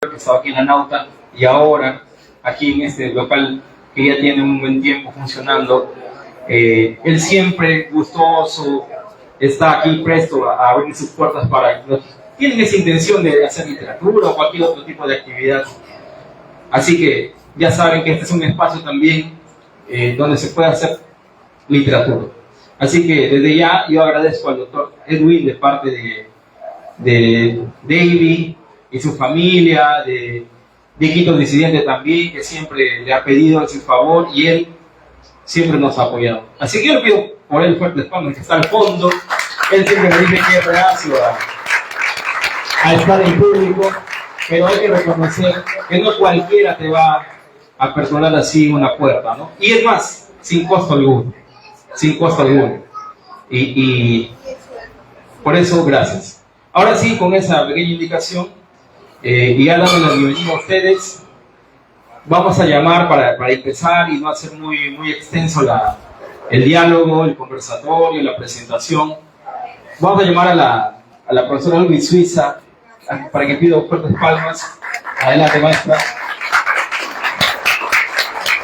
que estaba aquí en la Nauta y ahora aquí en este local que ya tiene un buen tiempo funcionando. Él siempre gustoso, está aquí presto a abrir sus puertas para los que tienen esa intención de hacer literatura o cualquier otro tipo de actividad. Así que ya saben que este es un espacio también donde se puede hacer literatura. Así que desde ya yo agradezco al doctor Edwin de parte de David y su familia, de Quito Disidente también, que siempre le ha pedido su favor y él siempre nos ha apoyado. Así que yo le pido por él fuerte espalda, que está al fondo. Él siempre me dice que es reacio a estar en público, pero hay que reconocer que no cualquiera te va a perdonar así una puerta, ¿no? Y es más, sin costo alguno, sin costo alguno. Y por eso, gracias. Ahora sí, con esa pequeña indicación, y ya dando la bienvenida a ustedes, vamos a llamar para empezar y no hacer muy extenso el diálogo, el conversatorio, la presentación. Vamos a llamar a la profesora Luis Suiza para que pida fuertes palmas. Adelante, maestra.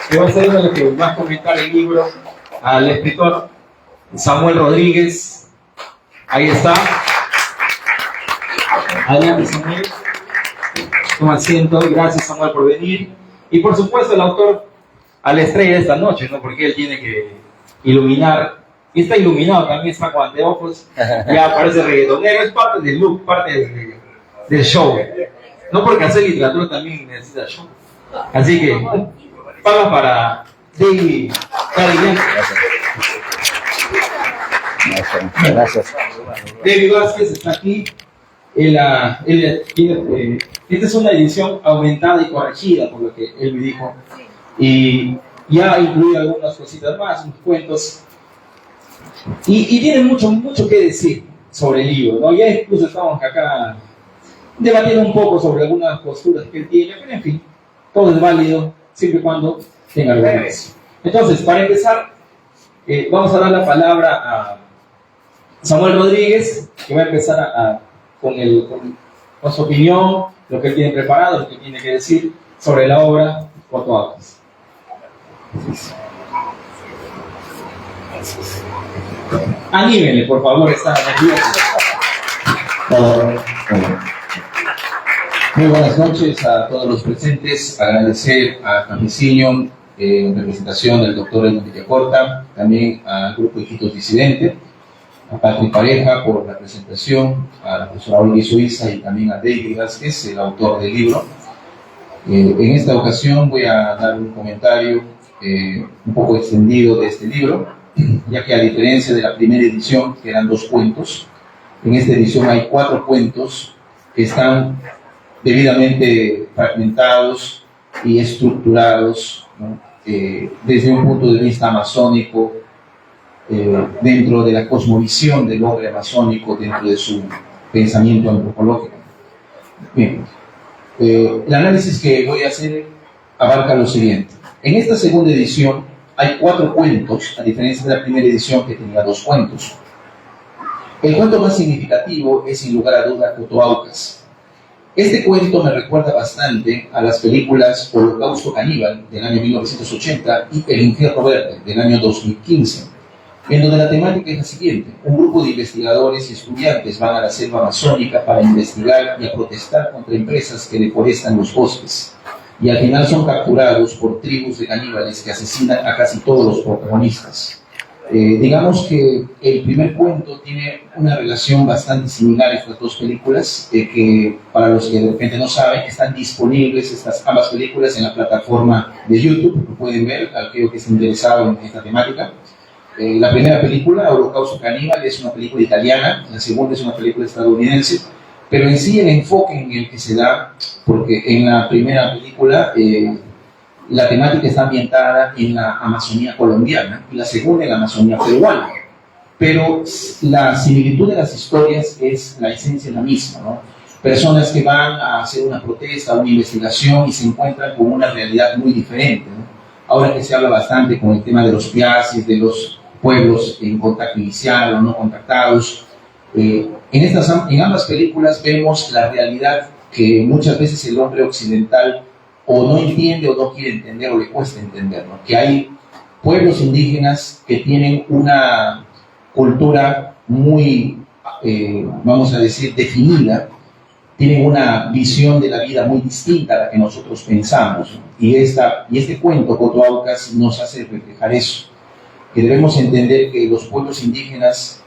Que va a ser lo que va a comentar el libro al escritor Samuel Rodríguez. Ahí está. Adelante, Samuel. Toma asiento. Gracias, Samuel, por venir. Y por supuesto, el autor a la estrella de esta noche, ¿no? Porque él tiene que iluminar. Y está iluminado, también está con anteojos. Ya parece reggaetonero. Es parte del look, parte del show. No porque hacer literatura también necesita show. Así que, palmas para David. Gracias. David Vázquez está aquí. Esta es una edición aumentada y corregida, por lo que él me dijo. Y ya incluye algunas cositas más, unos cuentos. Y tiene mucho que decir sobre el libro, ¿no? Ya incluso estamos acá debatiendo un poco sobre algunas posturas que él tiene, pero en fin, todo es válido siempre y cuando tenga argumentos. Entonces, para empezar, vamos a dar la palabra a Samuel Rodríguez, que va a empezar con su opinión, lo que él tiene preparado, lo que tiene que decir sobre la obra Cotoacas. Anímenle, por favor, está nervioso. Muy buenas noches a todos los presentes. Agradecer a Camiciño, en representación del doctor Edwin Villacorta, también al grupo de Quito Disidente, a Patrick Pareja por la presentación, a la profesora Luis Suiza y también a David Vázquez, el autor del libro. En esta ocasión voy a dar un comentario un poco extendido de este libro, ya que a diferencia de la primera edición, que eran 2 cuentos, en esta edición hay 4 cuentos que están debidamente fragmentados y estructurados, ¿no? Desde un punto de vista amazónico, dentro de la cosmovisión del hombre amazónico, dentro de su pensamiento antropológico. Bien, el análisis que voy a hacer abarca lo siguiente. En esta segunda edición hay 4 cuentos, a diferencia de la primera edición que tenía 2 cuentos. El cuento más significativo es, sin lugar a duda, Cotoaucas. Este cuento me recuerda bastante a las películas Holocausto Caníbal del año 1980 y El Infierno Verde del año 2015, en donde la temática es la siguiente. Un grupo de investigadores y estudiantes van a la selva amazónica para investigar y a protestar contra empresas que deforestan los bosques, y al final son capturados por tribus de caníbales que asesinan a casi todos los protagonistas. Digamos que el primer cuento tiene una relación bastante similar a estas 2 películas, que para los que de repente no saben, están disponibles ambas películas en la plataforma de YouTube, que pueden ver, aquello que esté interesado en esta temática. La primera película, Holocausto Caníbal, es una película italiana, la segunda es una película estadounidense, pero en sí el enfoque en el que se da, porque en la primera película la temática está ambientada en la Amazonía colombiana y la segunda en la Amazonía peruana, pero la similitud de las historias es la esencia la misma, ¿no? Personas que van a hacer una protesta, una investigación y se encuentran con una realidad muy diferente, ¿no? Ahora que se habla bastante con el tema de los piaces, de los pueblos en contacto inicial o no contactados, en ambas películas vemos la realidad que muchas veces el hombre occidental o no entiende o no quiere entender o le cuesta entender, ¿no? Que hay pueblos indígenas que tienen una cultura muy, vamos a decir, definida, tienen una visión de la vida muy distinta a la que nosotros pensamos, ¿no? Y este cuento, Cotoaucas, nos hace reflejar eso, que debemos entender que los pueblos indígenas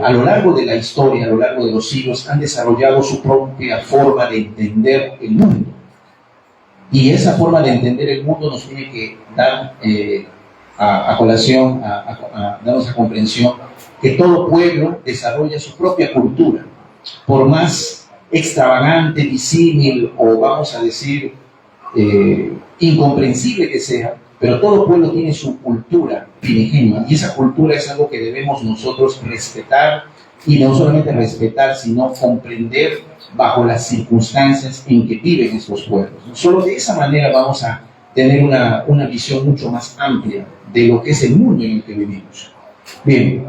a lo largo de la historia, a lo largo de los siglos, han desarrollado su propia forma de entender el mundo. Y esa forma de entender el mundo nos tiene que dar a colación, darnos a comprensión que todo pueblo desarrolla su propia cultura. Por más extravagante, disímil o vamos a decir incomprensible que sea, pero todo pueblo tiene su cultura primigenia y esa cultura es algo que debemos nosotros respetar y no solamente respetar, sino comprender bajo las circunstancias en que viven estos pueblos. Solo de esa manera vamos a tener una visión mucho más amplia de lo que es el mundo en el que vivimos. Bien,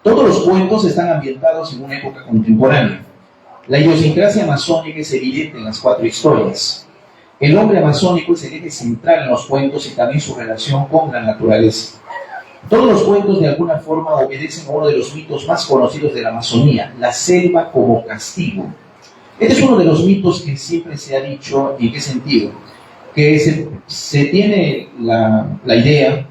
todos los cuentos están ambientados en una época contemporánea. La idiosincrasia amazónica es evidente en las 4 historias. El hombre amazónico es el eje central en los cuentos y también su relación con la naturaleza. Todos los cuentos de alguna forma obedecen a uno de los mitos más conocidos de la Amazonía, la selva como castigo. Este es uno de los mitos que siempre se ha dicho. ¿En qué sentido? Que se tiene la idea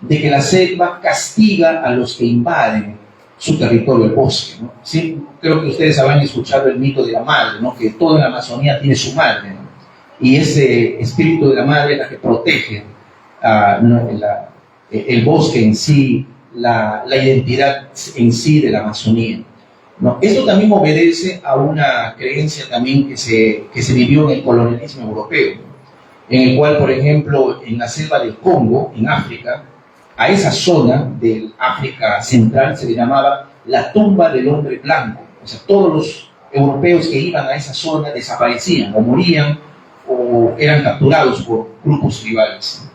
de que la selva castiga a los que invaden su territorio, el bosque, ¿no? Sí, creo que ustedes habrán escuchado el mito de la madre, ¿no? Que toda la Amazonía tiene su madre, ¿no? Y ese espíritu de la madre es la que protege el bosque en sí, la identidad en sí de la Amazonía, ¿no? Esto también obedece a una creencia también que se vivió en el colonialismo europeo, ¿no? En el cual, por ejemplo, en la selva del Congo, en África, a esa zona del África central se le llamaba la tumba del hombre blanco. O sea, todos los europeos que iban a esa zona desaparecían o morían o eran capturados por grupos rivales.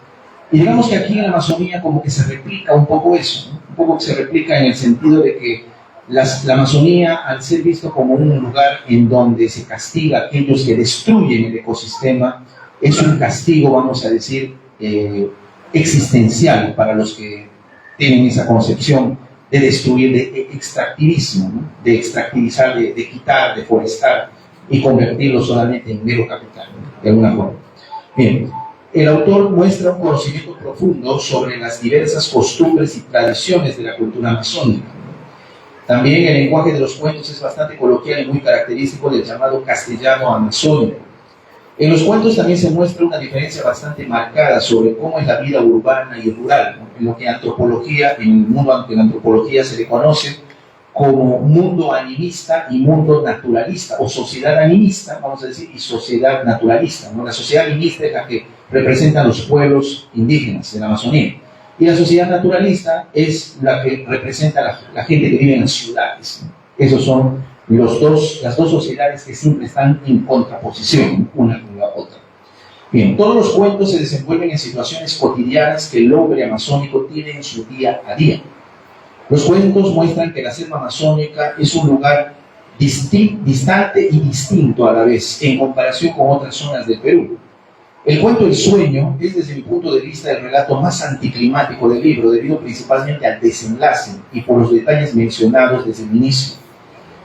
Y digamos que aquí en la Amazonía como que se replica un poco eso, ¿no? Un poco se replica en el sentido de que la Amazonía, al ser visto como un lugar en donde se castiga a aquellos que destruyen el ecosistema, es un castigo, vamos a decir, existencial para los que tienen esa concepción de destruir, de extractivismo, ¿no? De extractivizar, de quitar, de forestar y convertirlo solamente en mero capital, ¿no? De alguna forma. Bien, el autor muestra un conocimiento profundo sobre las diversas costumbres y tradiciones de la cultura amazónica. También el lenguaje de los cuentos es bastante coloquial y muy característico del llamado castellano amazónico. En los cuentos también se muestra una diferencia bastante marcada sobre cómo es la vida urbana y rural, ¿no? En lo que antropología, en el mundo de la antropología se le conoce como mundo animista y mundo naturalista, o sociedad animista, vamos a decir, y sociedad naturalista, ¿no? La sociedad animista es la que representa a los pueblos indígenas de la Amazonía, y la sociedad naturalista es la que representa a la gente que vive en las ciudades, ¿no? Esos son las dos sociedades que siempre están en contraposición una con la otra. Bien, todos los cuentos se desenvuelven en situaciones cotidianas que el hombre amazónico tiene en su día a día. Los cuentos muestran que la selva amazónica es un lugar distante y distinto a la vez en comparación con otras zonas del Perú. El cuento El sueño es, desde mi punto de vista, el relato más anticlimático del libro, debido principalmente al desenlace y por los detalles mencionados desde el inicio.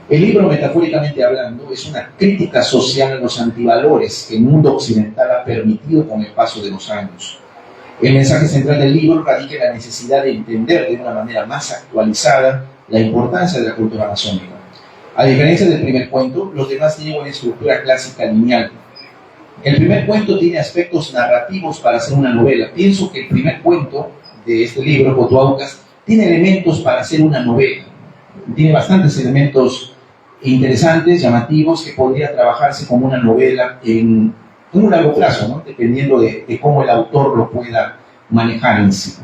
El libro, metafóricamente hablando, es una crítica social a los antivalores que el mundo occidental ha permitido con el paso de los años. El mensaje central del libro radica en la necesidad de entender de una manera más actualizada la importancia de la cultura amazónica. A diferencia del primer cuento, los demás tienen una estructura clásica lineal. El primer cuento tiene aspectos narrativos para hacer una novela. Pienso que el primer cuento de este libro, Cotoaucas, tiene elementos para hacer una novela. Tiene bastantes elementos interesantes, llamativos, que podría trabajarse como una novela en un largo plazo, ¿no? Dependiendo de cómo el autor lo pueda manejar en sí.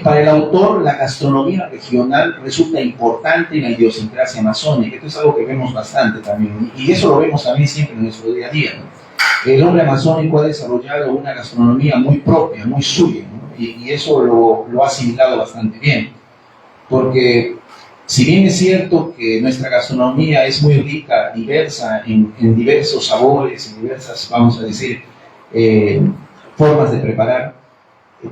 Para el autor, la gastronomía regional resulta importante en la idiosincrasia amazónica. Esto es algo que vemos bastante también, y eso lo vemos también siempre en nuestro día a día, ¿no? El hombre amazónico ha desarrollado una gastronomía muy propia, muy suya, ¿no? Y eso lo ha asimilado bastante bien, porque Si bien es cierto que nuestra gastronomía es muy rica, diversa, en diversos sabores, en diversas, vamos a decir, formas de preparar,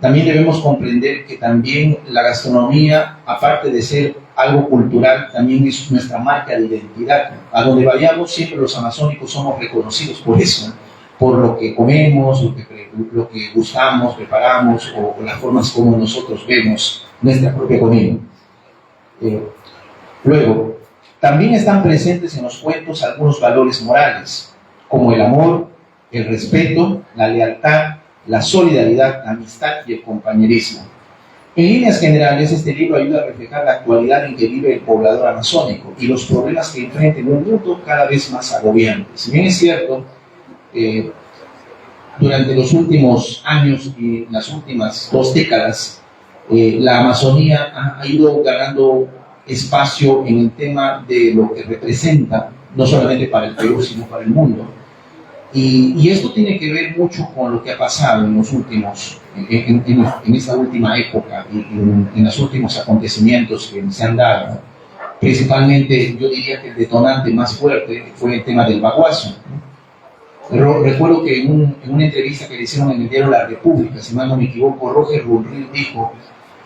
también debemos comprender que también la gastronomía, aparte de ser algo cultural, también es nuestra marca de identidad. A donde vayamos, siempre los amazónicos somos reconocidos por eso, ¿no? Por lo que comemos, lo que gustamos, preparamos, o las formas como nosotros vemos nuestra propia comida. Luego, también están presentes en los cuentos algunos valores morales, como el amor, el respeto, la lealtad, la solidaridad, la amistad y el compañerismo. En líneas generales, este libro ayuda a reflejar la actualidad en que vive el poblador amazónico y los problemas que enfrenta en un mundo cada vez más agobiante. Si bien es cierto, durante los últimos años y las últimas 2 décadas, la Amazonía ha ido ganando espacio en el tema de lo que representa, no solamente para el Perú, sino para el mundo. Y esto tiene que ver mucho con lo que ha pasado en los últimos, en esta última época, en los últimos acontecimientos que se han dado. Principalmente, yo diría que el detonante más fuerte fue el tema del Baguazo. Recuerdo que en una entrevista que le hicieron en el diario La República, si mal no me equivoco, Roger Rulril dijo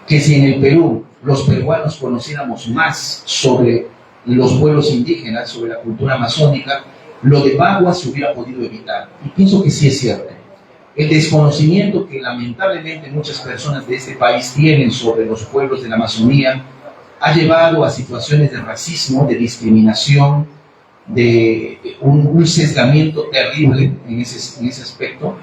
que si en el Perú los peruanos conociéramos más sobre los pueblos indígenas, sobre la cultura amazónica, lo de Bagua se hubiera podido evitar. Y pienso que sí es cierto. El desconocimiento que lamentablemente muchas personas de este país tienen sobre los pueblos de la Amazonía ha llevado a situaciones de racismo, de discriminación, de un sesgamiento terrible en ese aspecto.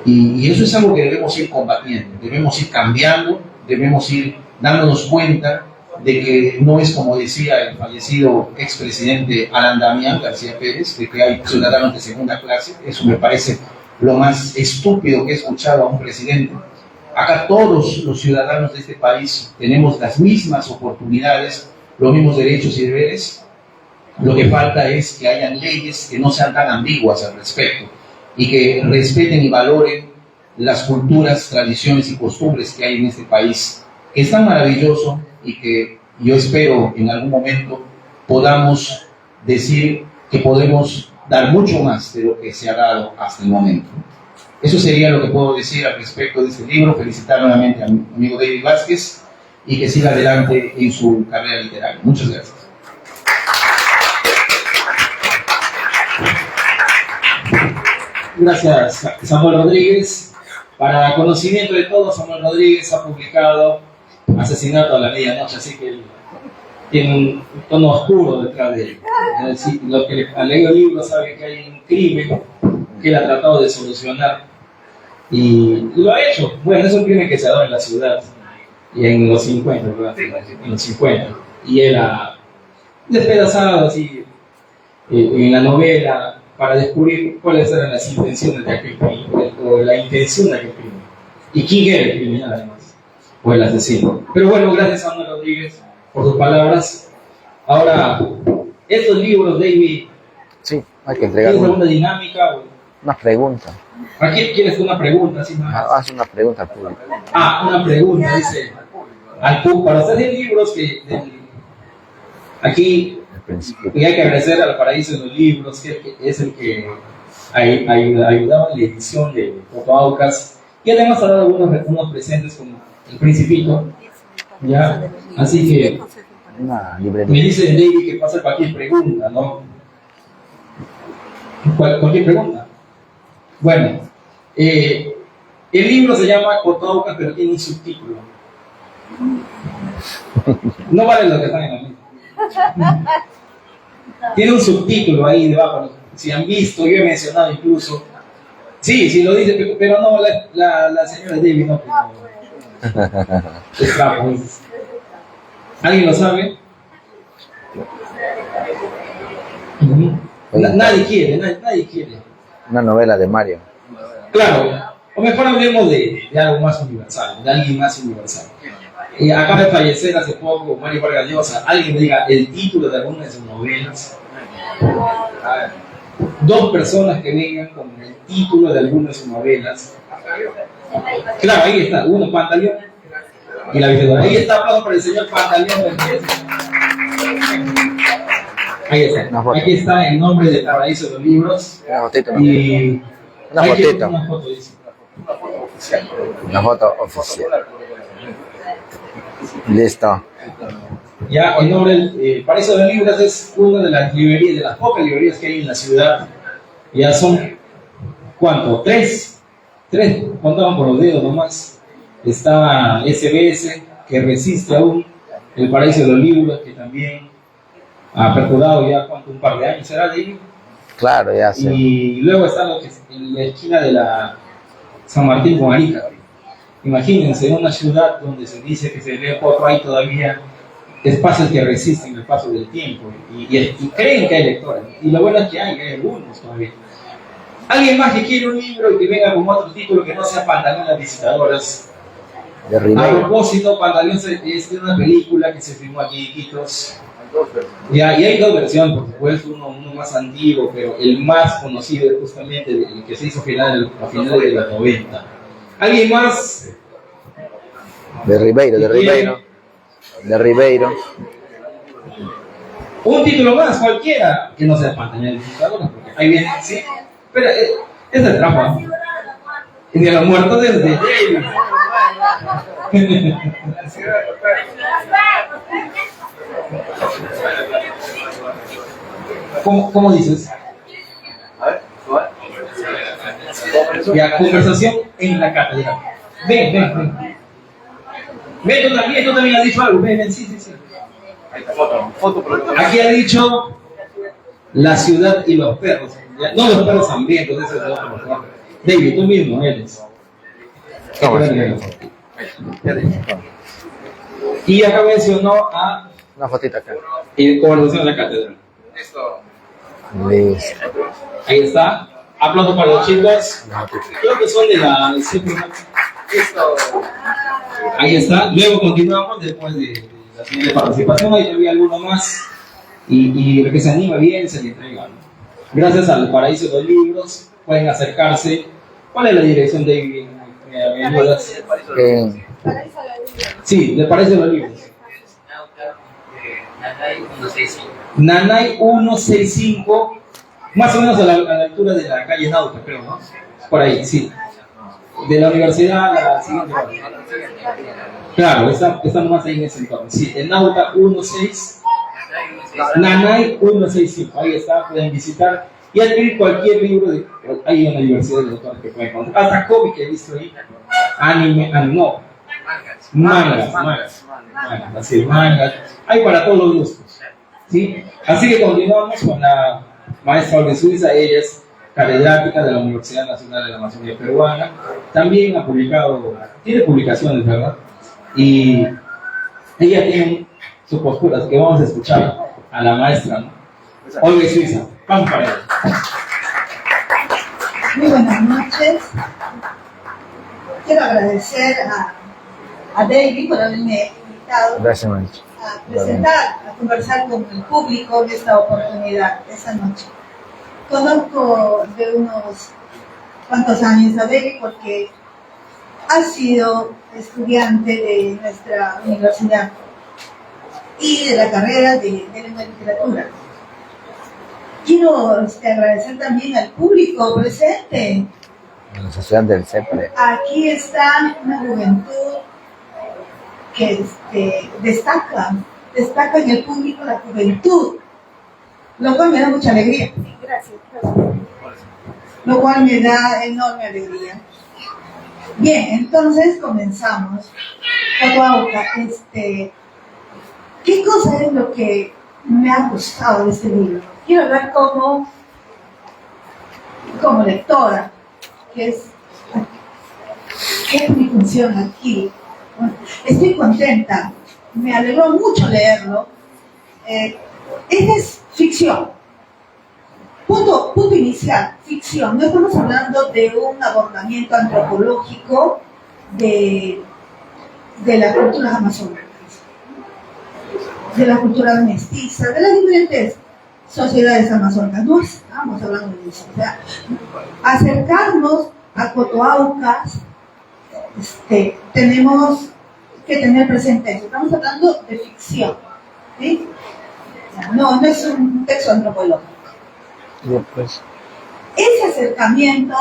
Y eso es algo que debemos ir combatiendo, debemos ir cambiando, debemos ir dándonos cuenta de que no es como decía el fallecido expresidente Alan Damián García Pérez, de que hay ciudadanos de segunda clase. Eso me parece lo más estúpido que he escuchado a un presidente. Acá todos los ciudadanos de este país tenemos las mismas oportunidades, los mismos derechos y deberes. Lo que falta es que hayan leyes que no sean tan ambiguas al respecto y que respeten y valoren las culturas, tradiciones y costumbres que hay en este país, que es tan maravilloso y que yo espero en algún momento podamos decir que podemos dar mucho más de lo que se ha dado hasta el momento. Eso sería lo que puedo decir al respecto de este libro. Felicitar nuevamente a mi amigo David Vázquez y que siga adelante en su carrera literaria. Muchas gracias. Gracias, Samuel Rodríguez. Para conocimiento de todos, Samuel Rodríguez ha publicado Asesinato a la Medianoche, así que él tiene un tono oscuro detrás de él. Es decir, los que han leído el libro saben que hay un crimen que él ha tratado de solucionar y lo ha hecho. Bueno, es un crimen que se ha dado en la ciudad y en los 50, ¿verdad? En los 50. Y él ha despedazado así en la novela para descubrir cuáles eran las intenciones de aquel crimen, o la intención de aquel crimen, y quién era el criminal además, o el asesino. Pero bueno, gracias a Samuel Rodríguez por sus palabras. Ahora, estos libros, David, sí, hay que entregar ¿tienes alguna dinámica? una pregunta. ¿A quién quieres una pregunta? ¿Sí, Haz una pregunta al público. una pregunta, dice, al público, para hacer libros que aquí. Y hay que agradecer al Paraíso de los Libros, que es el que ayudaba en la edición de Fotoaucas, y además ha dado algunos presentes como El Principito, ¿ya? Así que Una librería. me dice David que pasa cualquier pregunta, ¿no? Cualquier pregunta. Bueno, el libro se llama Fotoaucas, pero tiene un subtítulo. No vale lo que están en la lista. Tiene un subtítulo ahí debajo. Si han visto, yo he mencionado incluso. Sí, lo dice, pero no, la señora David no. Es trapo. ¿Alguien lo sabe? Nadie quiere. Una novela de Mario. Claro, o mejor hablemos de algo más universal, de alguien más universal. Acaba de fallecer hace poco Mario Vargas Llosa. Alguien me diga el título de alguna de sus novelas. A ver, 2 personas que vengan con el título de alguna de sus novelas. Claro, ahí está. Uno, Pantaleón y la Vicedora. Ahí está, aplauso para el señor Pantaleón. Ahí está. Una foto. Aquí está el nombre del paraíso de los libros. Una fotito. Y Una hay que- fotito. una foto, dice. Una foto oficial. Listo. Ya, el nombre del paraíso de los libros es una de las librerías, de las pocas librerías que hay en la ciudad. Ya son, ¿cuánto? Tres, contaban por los dedos nomás. Está SBS, que resiste aún, el paraíso de los libros, que también ha perdurado ya, ¿cuánto? Un par de años será de ahí. Claro, ya sé. Y luego está lo que es en la esquina de la San Martín con Arica. Imagínense, en una ciudad donde se dice que se lee poco, hay todavía espacios que resisten el paso del tiempo y creen que hay lectores. Y lo bueno es que hay algunos todavía. ¿Alguien más que quiere un libro y que venga con otro título que no sea Pantaleón las visitadoras? De A Ribeiro. propósito, Pantaleón es una película que se filmó aquí en Iquitos. Ya, y hay dos versiones, por supuesto, uno más antiguo, pero el más conocido es justamente el que se hizo a finales de los 90. ¿Alguien más? De Ribeiro, de Ribeiro. De Ribeiro. Un título más, cualquiera, que no sea Pantaleón las visitadoras, porque ahí viene, sí. Pero es de trampa. Y de los muertos desde David. ¿Cómo dices? Ya, conversación en la catedral. Ven. Ven, tú también has dicho algo. Ven, sí. Aquí ha dicho la ciudad y los perros. Ya, no los perros hambrientos, eso es de otro lugar. David, tú mismo eres. Y acá mencionó a Una fotito acá. conversación en la catedral. Listo. Ahí está. Aplauso para los chicos. Creo que son de la Ahí está. Luego continuamos después de la siguiente participación. Ahí había alguno más. Y el que se anima bien se le entrega, ¿no? Gracias al Paraíso de los Libros pueden acercarse. ¿Cuál es la dirección de ¿me ayudas? Sí, del Paraíso de los Libros. Nanay 165, más o menos a la altura de la calle Nauta, creo, ¿no? Por ahí, sí. De la universidad a la siguiente. Claro, está nomás ahí en ese entorno. Sí, el Nauta 16, Nanay 165, ahí está, pueden visitar y adquirir cualquier libro ahí en la universidad de doctor que pueden encontrar. Hasta cómic que he visto ahí, mangas, así, mangas, hay para todos los gustos, ¿sí? Así que continuamos con la maestra Olga Suiza. Ella es catedrática de la Universidad Nacional de la Amazonía Peruana, también tiene publicaciones, ¿verdad? Y ella tiene su postura, así que vamos a escuchar a la maestra, ¿no? Olga Suiza, vamos para ella. Muy buenas noches. Quiero agradecer a David por haberme invitado Gracias, maestro. a presentar, a conversar con el público en esta oportunidad, esta noche. Conozco de unos cuantos años a David porque ha sido estudiante de nuestra universidad y de la carrera de lengua y literatura. Quiero agradecer también al público presente. La sociedad del CEPRE. Aquí está una juventud que destaca en el público la juventud, lo cual me da mucha alegría. Gracias. Lo cual me da enorme alegría. Bien, entonces comenzamos. Cotoauca, ¿qué cosa es lo que me ha gustado de este libro? Quiero hablar como lectora, que es mi función aquí. Bueno, estoy contenta, me alegró mucho leerlo. Es ficción. Punto inicial, ficción. No estamos hablando de un abordamiento antropológico de las culturas amazónicas, de la cultura mestiza, de las diferentes sociedades amazónicas. No estamos hablando de eso. O sea, acercarnos a Cotoaucas, tenemos que tener presente eso. Estamos hablando de ficción, ¿sí? No es un texto antropológico. Después. Ese acercamiento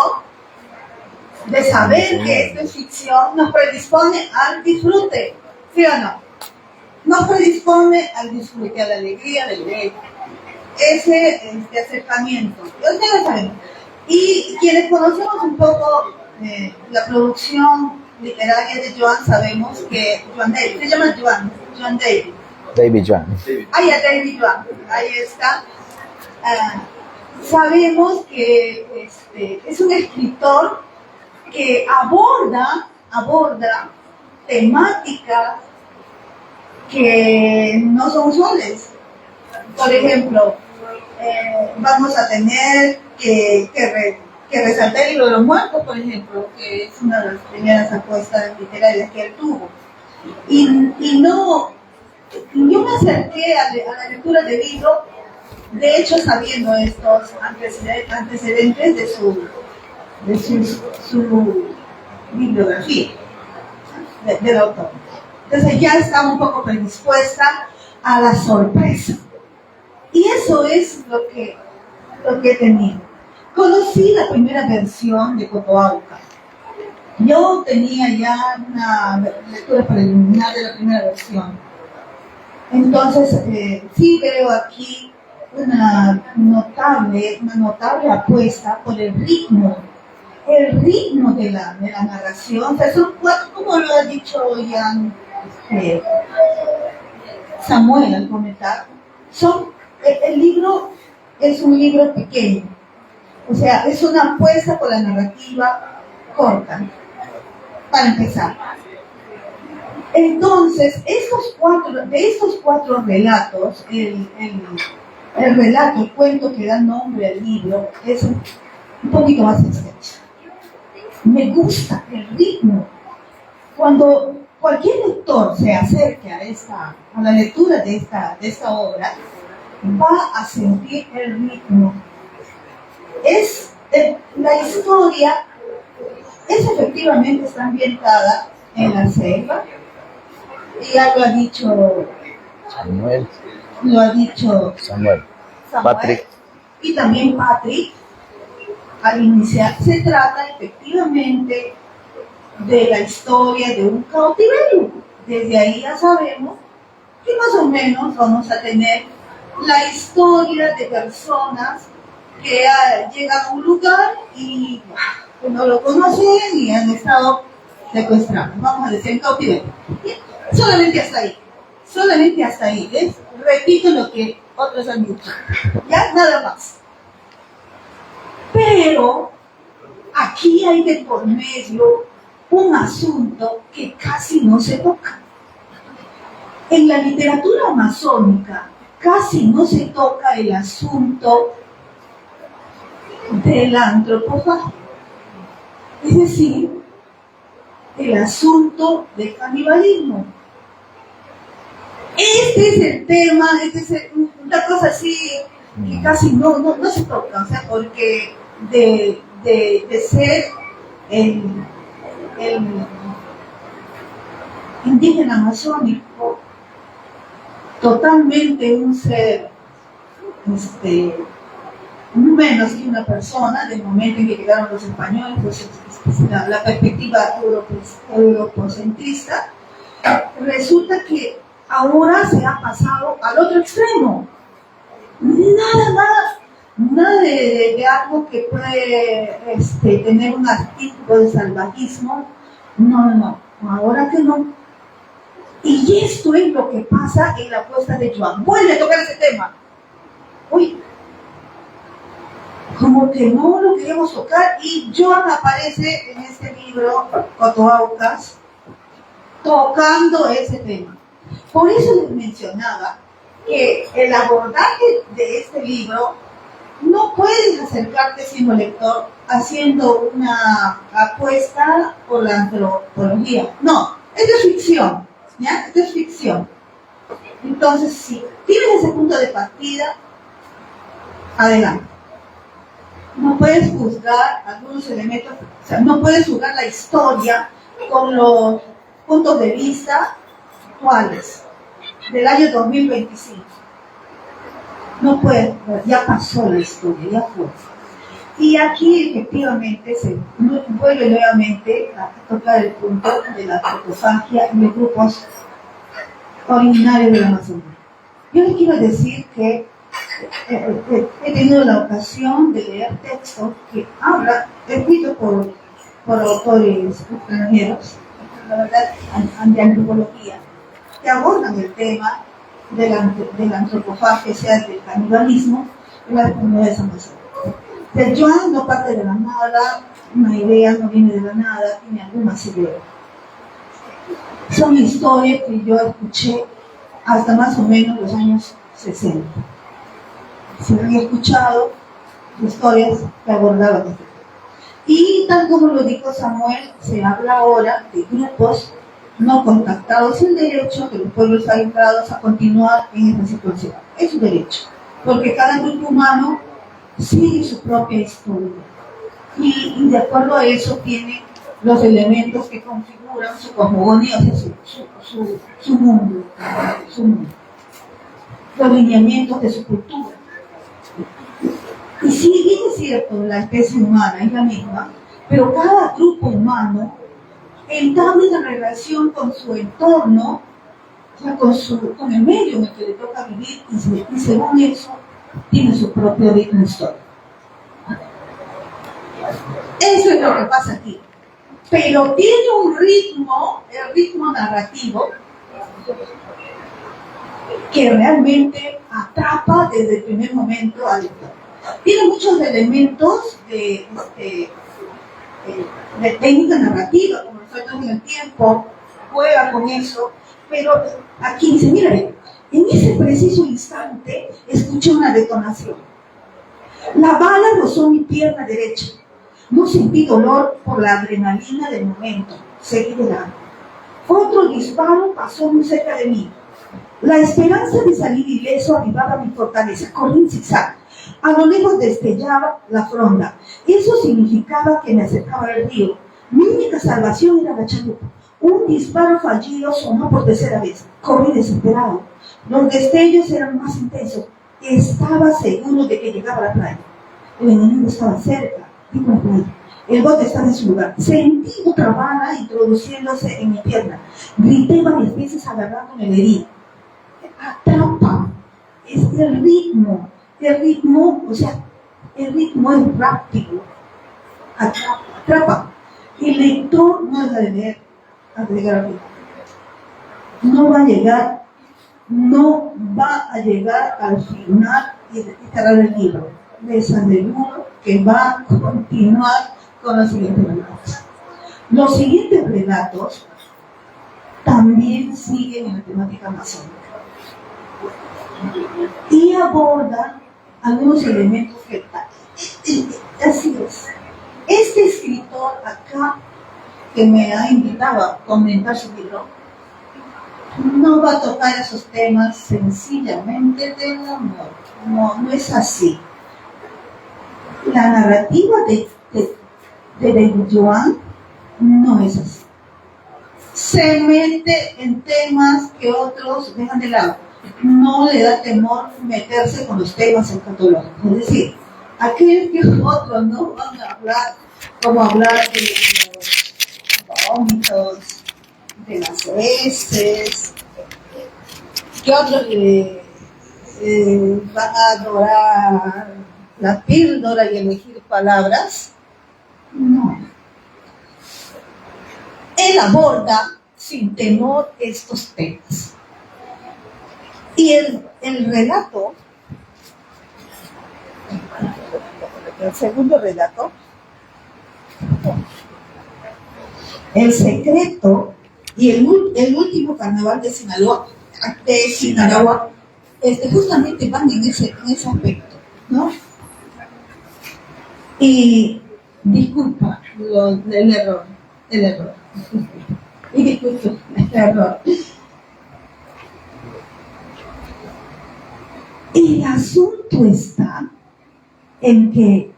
de saber que esto es ficción nos predispone al disfrute, ¿sí o no? Nos predispone al disfrute, a la alegría del leer. Ese acercamiento, ustedes saben. Y quienes conocemos un poco la producción literaria de Joan, sabemos que Joan David, se llama Joan David. David Joan. David Joan, ahí está. Sabemos que es un escritor que aborda temáticas que no son usuales. Por ejemplo, vamos a tener que resaltar el libro de los muertos, por ejemplo, que es una de las primeras apuestas literarias que él tuvo. Yo me acerqué a la lectura del libro, de hecho sabiendo estos antecedentes de su bibliografía del autor. Entonces ya estaba un poco predispuesta a la sorpresa. Y eso es lo que he tenido. Conocí la primera versión de Cotoauca. Yo tenía ya una lectura preliminar de la primera versión. Entonces, sí veo aquí una notable apuesta por el ritmo de la narración. O sea, son cuatro, como lo ha dicho Ian, Samuel al comentar, el libro es un libro pequeño, o sea, es una apuesta por la narrativa corta, para empezar. Entonces, de estos cuatro relatos, el relato, el cuento que da nombre al libro, es un poquito más extenso. Me gusta el ritmo. Cuando cualquier lector se acerque a la lectura de esta obra, va a sentir el ritmo. La historia efectivamente está ambientada en la selva, y ya lo ha dicho Samuel. Samuel, Patrick. y también Patrick al iniciar. Se trata efectivamente de la historia de un cautiverio. Desde ahí ya sabemos que más o menos vamos a tener la historia de personas que llegan a un lugar y que no lo conocen y han estado secuestrados, vamos a decir, en cautiverio. Solamente hasta ahí. Repito lo que otros han dicho, ya nada más. Pero aquí hay de por medio un asunto que casi no se toca. En la literatura amazónica casi no se toca el asunto de la antropofagia, es decir, el asunto del canibalismo. Este es el tema, una cosa así que casi no se toca, o sea, porque de ser el indígena amazónico totalmente un ser menos que una persona, del momento en que llegaron los españoles, pues, la perspectiva europocentrista, resulta que ahora se ha pasado al otro extremo. Nada de algo que puede tener un artículo de salvajismo. No, ahora que no. Y esto es lo que pasa en la apuesta de Joan. Vuelve a tocar ese tema. Uy, como que no lo queríamos tocar, y Joan aparece en este libro, Cotoaucas, tocando ese tema. Por eso les mencionaba que el abordaje de este libro no puedes acercarte siendo lector haciendo una apuesta por la antropología. No, esto es ficción, ¿ya? Esto es ficción. Entonces, si tienes ese punto de partida, adelante. No puedes juzgar algunos elementos, o sea, no puedes juzgar la historia con los puntos de vista actuales, del año 2025. No puede, ya pasó la historia, ya fue. Y aquí efectivamente se vuelve nuevamente a tocar el punto de la antropofagia en los grupos originarios de la Amazonía. Yo les quiero decir que he tenido la ocasión de leer textos que hablan, escritos por autores extranjeros, la verdad, de antropología, que abordan el tema de la antropofagia, sea del canibalismo en las comunidades amazónicas. El Yuan no parte de la nada, una idea no viene de la nada, tiene algunas ideas. Son historias que yo escuché hasta más o menos los años 60. Se había escuchado historias que abordaban esto. Y tal como lo dijo Samuel, se habla ahora de grupos no contactados en derecho, de los pueblos aislados a continuar en esta situación. Es su derecho, porque cada grupo humano sigue su propia historia. Y de acuerdo a eso tiene los elementos que configuran su cosmogonía, o sea, su mundo, los lineamientos de su cultura. Y sí, bien es cierto, la especie humana es la misma, pero cada grupo humano entabla una relación con su entorno, o sea, con el medio en el que le toca vivir, y según eso tiene su propio ritmo histórico. Eso es lo que pasa aquí. Pero tiene un ritmo, el ritmo narrativo, que realmente atrapa desde el primer momento al lector. Tiene muchos elementos de técnica narrativa, como nosotros en el tiempo, juega con eso, pero aquí dice, mira, en ese preciso instante escuché una detonación. La bala rozó mi pierna derecha. No sentí dolor por la adrenalina del momento. Seguí de largo. Otro disparo pasó muy cerca de mí. La esperanza de salir ileso avivaba mi fortaleza. Corrí en zigzag. A lo lejos destellaba la fronda. Eso significaba que me acercaba al río. Mi única salvación era la chalupa. Un disparo fallido sonó por tercera vez. Corrí desesperado. Los destellos eran más intensos. Estaba seguro de que llegaba a la playa. El enemigo estaba cerca. Digo la playa. El bote estaba en su lugar. Sentí otra bala introduciéndose en mi pierna. Grité varias veces agarrándome la herida. Atrapa. Es el ritmo. El ritmo, o sea, el ritmo es rápido. Atrapa. El lector no es la de leer hasta llegar al final. No va a llegar al final y cerrar el libro. Les aseguro que va a continuar con los siguientes relatos. Los siguientes relatos también siguen en la temática amazónica y abordan algunos elementos que así es. Este escritor acá que me ha invitado a comentar su libro no va a tocar esos temas sencillamente del amor. No es así. La narrativa de Yuan no es así. Se mete en temas que otros dejan de lado. No le da temor meterse con los temas escatológicos. Es decir, aquel que otros no van a hablar, como hablar de los vómitos, de las heces, que otros van a adorar la píldora y elegir palabras. No. Él aborda sin temor estos temas. Y el relato, el segundo relato, El secreto y el último carnaval de Sinaloa, justamente van en ese aspecto, ¿no? Y disculpa el error. Y disculpa el error. El asunto está en que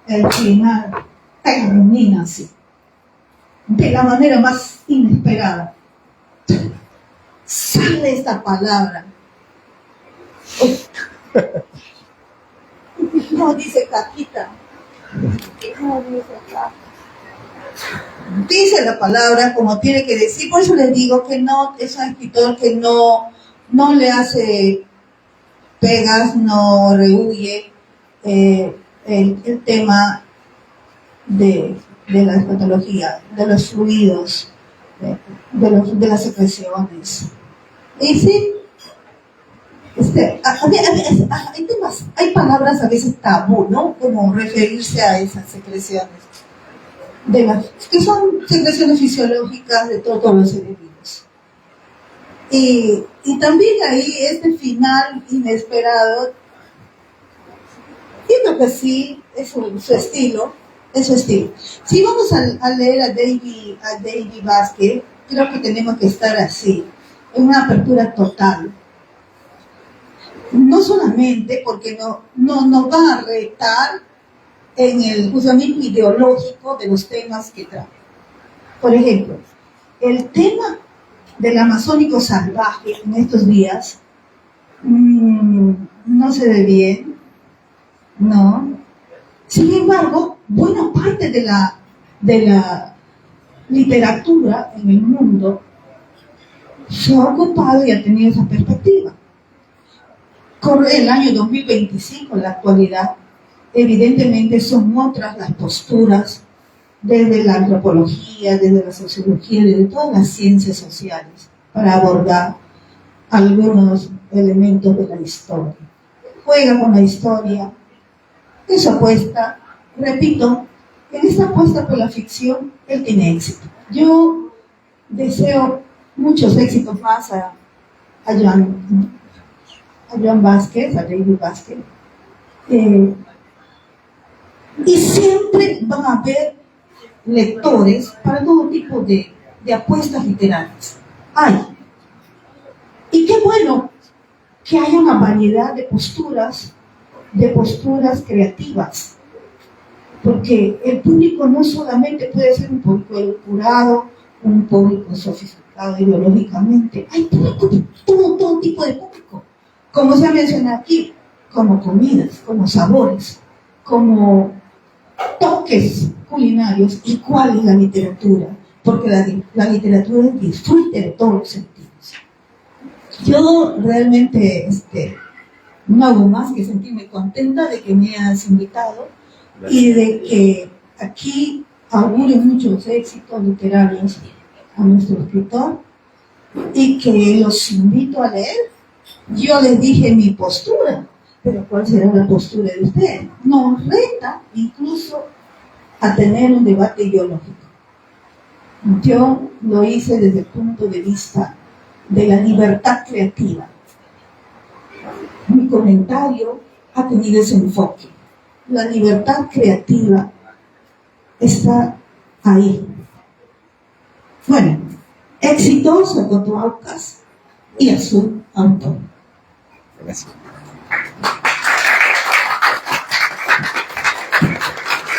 el final termina así, de la manera más inesperada. sale esta palabra. No dice caquita. No dice caca. Dice la palabra como tiene que decir. Por eso les digo que no es un escritor que no le hace pegas, no rehuye el tema de la patología, de los fluidos, de las secreciones. Y sí, hay temas, hay palabras a veces tabú, ¿no? Como referirse a esas secreciones, que son secreciones fisiológicas de todos los seres vivos. Y también ahí este final inesperado, creo que sí, es su estilo. Si vamos a leer a David Vázquez, creo que tenemos que estar así, en una apertura total. No solamente porque nos va a retar en el juzgamiento ideológico de los temas que trata. Por ejemplo, el tema del amazónico salvaje en estos días no se ve bien, ¿no? Sin embargo, buena parte de la literatura en el mundo se ha ocupado y ha tenido esa perspectiva. Corre el año 2025 en la actualidad, evidentemente son otras las posturas desde la antropología, desde la sociología, desde todas las ciencias sociales para abordar algunos elementos de la historia. Juega con la historia, en su apuesta, repito, en esta apuesta por la ficción, él tiene éxito. Yo deseo muchos éxitos más a Joan Vázquez, a David Vázquez. Y siempre van a haber lectores para todo tipo de apuestas literarias. Hay. Y qué bueno que haya una variedad de posturas creativas, porque el público no solamente puede ser un público educado, un público sofisticado ideológicamente, hay público, todo tipo de público, como se ha mencionado aquí, como comidas, como sabores, como toques culinarios. ¿Y cuál es la literatura? Porque la literatura es disfrute de todos los sentidos. Yo realmente no hago más que sentirme contenta de que me hayas invitado y de que aquí augure muchos éxitos literarios a nuestro escritor y que los invito a leer. Yo les dije mi postura, pero ¿cuál será la postura de ustedes? Nos reta incluso a tener un debate ideológico. Yo lo hice desde el punto de vista de la libertad creativa. Mi comentario ha tenido ese enfoque. La libertad creativa está ahí. Bueno, exitoso a Coto Aucas y a su autor. Gracias.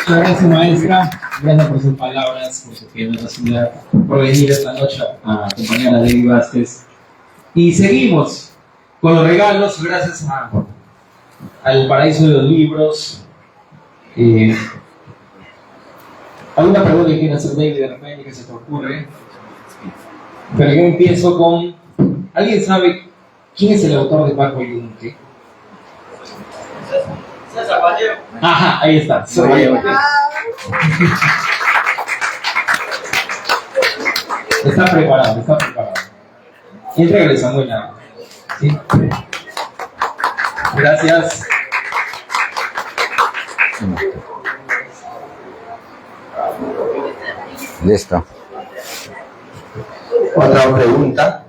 Muchas gracias, maestra. Gracias por sus palabras, por su generosidad, por venir esta noche a acompañar a David Vázquez. Y seguimos con los regalos, gracias al Paraíso de los Libros. ¿Alguna pregunta que quiera hacer David de repente que se te ocurre? Pero yo empiezo con... ¿Alguien sabe quién es el autor de Paco Yunque? César Vallejo. Ajá, ahí está. Está preparado. Entrégale, Samuel. ¿Sí? Gracias. Listo. Otra pregunta.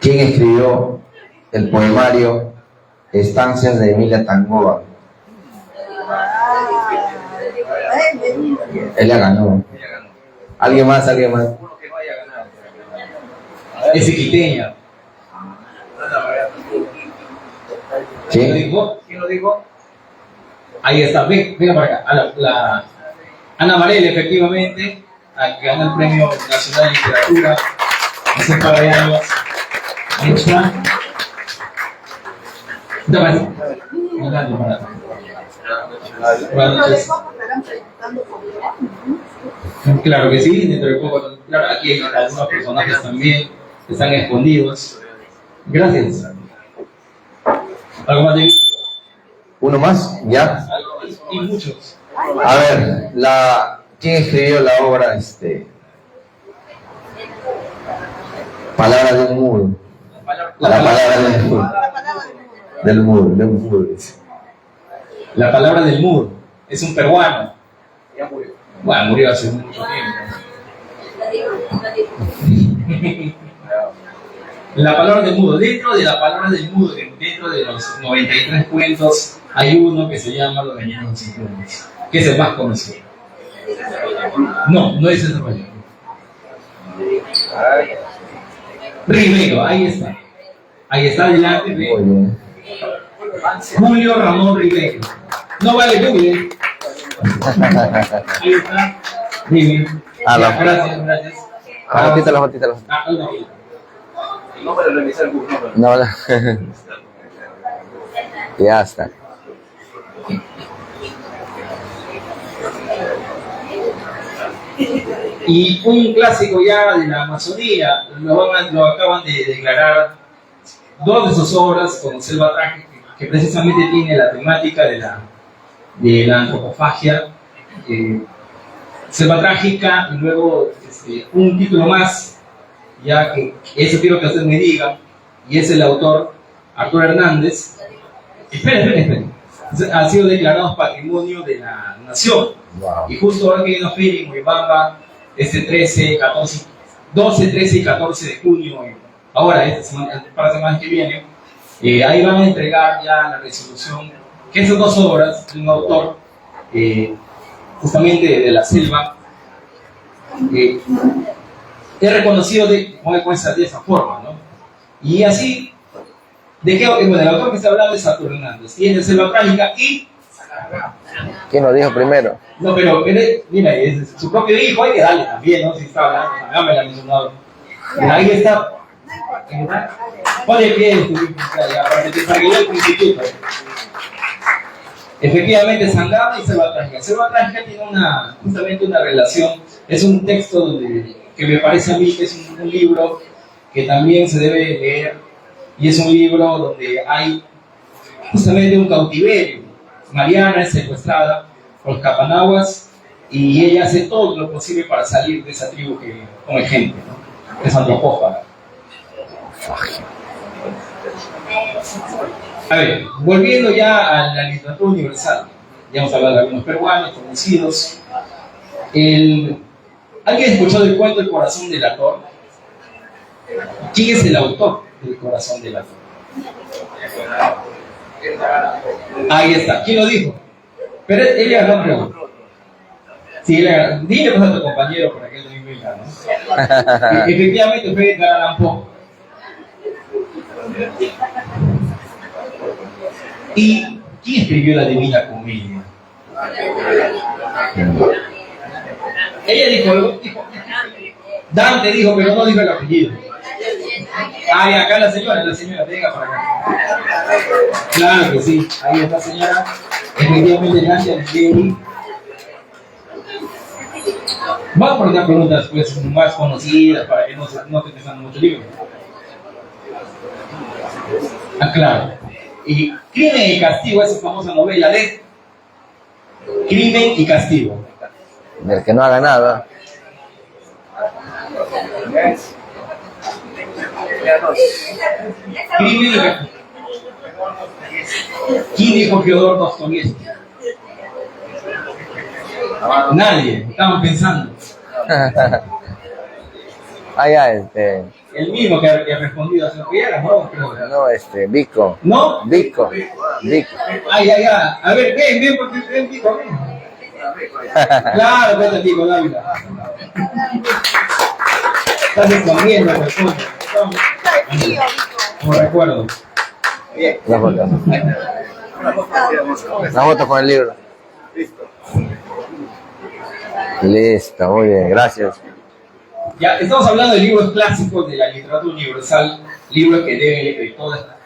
¿Quién escribió el poemario Estancias de Emilia Tangoa? Ella ganó. ¿Alguien más? Es iquiteña. ¿Sí? ¿Quién lo dijo? Ahí está, venga para acá. Ana Varela, efectivamente, que ganó el Premio Nacional de Literatura hace un par de años. Ahí está. Buenas noches. Claro que sí, dentro de poco, claro, aquí hay algunos personajes también que están escondidos. Gracias. ¿Algo más, David? ¿Uno más? ¿Ya? Y muchos. A ver, ¿quién escribió la obra, Palabra de un mudo? La palabra del mudo. Del mudo. La palabra del mudo. Es un peruano. Bueno, murió hace mucho tiempo. La palabra del mudo. Dentro de la palabra del mudo, dentro de los 93 cuentos, hay uno que se llama Los Gañanos Ciclones, que es el más conocido. No, no es ese rollo. Ribeiro, ahí está. Ahí está delante de Julio Ramón Ribeiro. No vale Julio. Ahí está. Muy Ah, ya, no. gracias. La fotita. No. No, no. Ya está. Y un clásico ya de la Amazonía, lo acaban de declarar dos de sus obras con Selva Trágica, que precisamente tiene la temática de la antropofagia. Selva Trágica, y luego un título más, ya que eso quiero que usted me diga, y es el autor Arturo Hernández. Esperen. Han sido declarados Patrimonio de la Nación. Wow. Y justo ahora que hay una feria en Moyobamba, 12, 13 y 14 de junio, ahora, para la semana que viene, ahí van a entregar ya la resolución, que esas dos obras de un autor, justamente de la selva, es reconocido de esa forma, ¿no? Y así, bueno, el autor que está hablando es Arturo Hernández, tiene Selva Trágica y... ¿Quién lo dijo primero? No, pero mira, es su propio hijo, hay que darle también, ¿no? Si está hablando, ya me la ha mencionado. Ahí está. Pone pie, para que te salga el instituto. Efectivamente, Sangama y Selva Trágica. Selva Trágica tiene justamente una relación, es un texto que me parece a mí que es un libro que también se debe leer, y es un libro donde hay justamente un cautiverio. Mariana es secuestrada por los capanaguas y ella hace todo lo posible para salir de esa tribu como ejemplo, ¿no? Es antropófaga. A ver, volviendo ya a la literatura universal, ya hemos hablado de algunos peruanos conocidos. ¿Alguien escuchó del cuento El corazón del ator? ¿Quién es el autor del corazón del ator? Ahí está. ¿Quién lo dijo? Pero ella es la pregunta. Sí, dile pues a tu compañero para que él también venga, ¿no? Efectivamente fue Edgar Allan Poe. ¿Y quién escribió la Divina Comedia? Ella dijo, Dante dijo, pero no dijo el apellido. Ay, acá la señora, venga para acá. Claro que sí, ahí está señora. Efectivamente, gracias, Jenny. Vamos por unas preguntas pues, más conocidas para que no te pensando mucho libro. Ah, claro. Y Crimen y Castigo, esa famosa novela de Crimen y Castigo. Del que no haga nada. Crimen y Castigo. ¿Quién dijo Fyodor Dostoyevsky? Nadie, estaban pensando. Ah, ya, El mismo que ha respondido hace que era, ¿no? no, Vico. ¿No? Vico. Ay, a ver, ven, porque ven, Vico, ven. Claro, vete, Vico, Dávila. Estás escondiendo, recuerdo. Como recuerdo. La foto. La foto con el libro. Listo, muy bien, gracias. Ya, estamos hablando de libros clásicos de la literatura universal, libros que debe,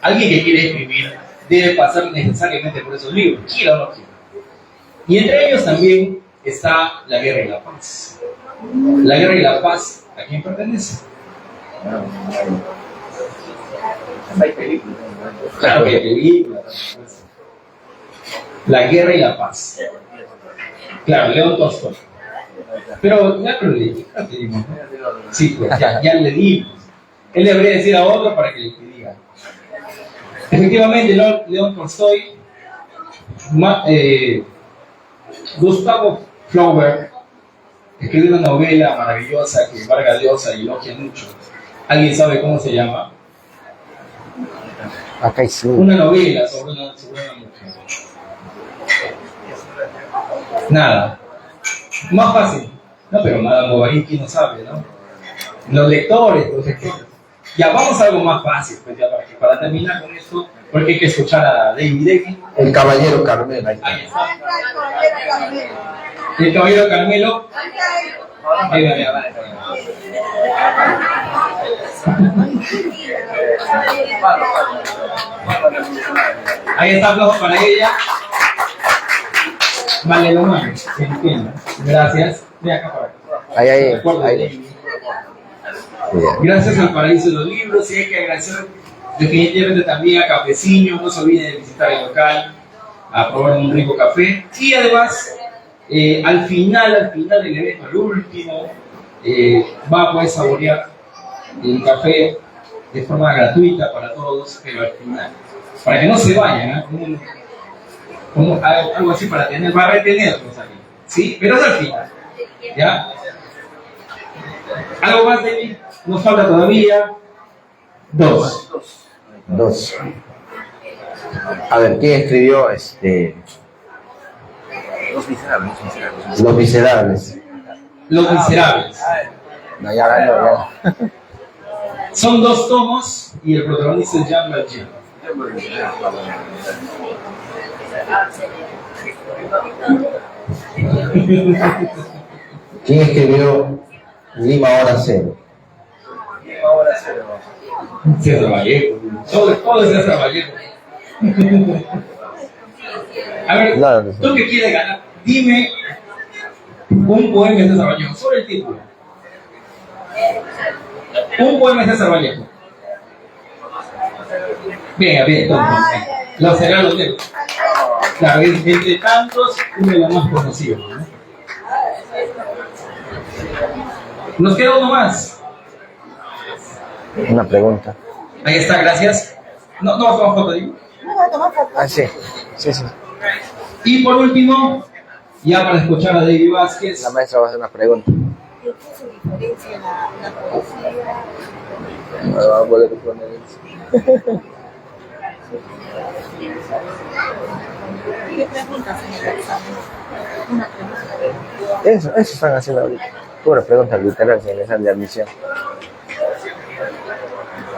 alguien que quiere escribir debe pasar necesariamente por esos libros, quiera o no quiera. Y entre ellos también está La Guerra y la Paz. La Guerra y la Paz, ¿a quién pertenece? Hay películas. Claro que hay películas. La Guerra y la Paz. Claro, León Tolstói. Pero ya lo leí, ya te dimos, ¿no? Sí, pues ya le dimos. Él le debería decir a otro para que le diga. Efectivamente, León Tolstói, Gustavo Flaubert escribió una novela maravillosa que Vargas Llosa elogia mucho. ¿Alguien sabe cómo se llama? Acá hay sí. Una novela sobre una mujer. Nada. Más fácil. No, pero Madame Bovary, ¿quién no sabe, no? Los lectores. Ya, vamos a algo más fácil, pues ya para terminar con esto, porque hay que escuchar a David Eggy. El Caballero Carmelo. Ahí está. El Caballero Carmelo. Ahí está, aplauso para ella. Vale, lo malo, se entiende. Gracias. De acá para acá. Ahí. Gracias al Paraíso de los Libros, y hay que agradecer definitivamente también a Cafeciño. No se olviden de visitar el local, a probar un rico café. Y además, al final del evento, al último, va a poder saborear el café de forma gratuita para todos, pero al final, para que no se vayan, ¿eh? Algo así para tener, va a retenerlos aquí, ¿sí? Pero es al final, ¿ya? ¿Algo más, David? Nos falta todavía dos. A ver, ¿quién escribió Los Miserables? Los Miserables. No, ya. Son 2 tomos y el protagonista es Jean Valjean. ¿Quién escribió Lima Hora Cero? César Vallejo. Todo es César Vallejo. A ver, No. tú que quieres ganar, dime un poema de César Vallejo, solo el título. Un poema de César Vallejo. Venga, entonces. Los Regalos Negros. Claro, entre tantos, uno de los más conocidos, ¿no? Nos queda uno más. Una pregunta. Ahí está, gracias. No vas a tomar foto, digo. Ah, sí. Y por último, ya para escuchar a David Vázquez. La maestra va a hacer una pregunta. ¿Qué se diferencia la poesía? No va a poder poner eso. ¿Qué preguntas en el examen? Una pregunta. Eso están haciendo ahorita. Pura pregunta literal sin examen de admisión.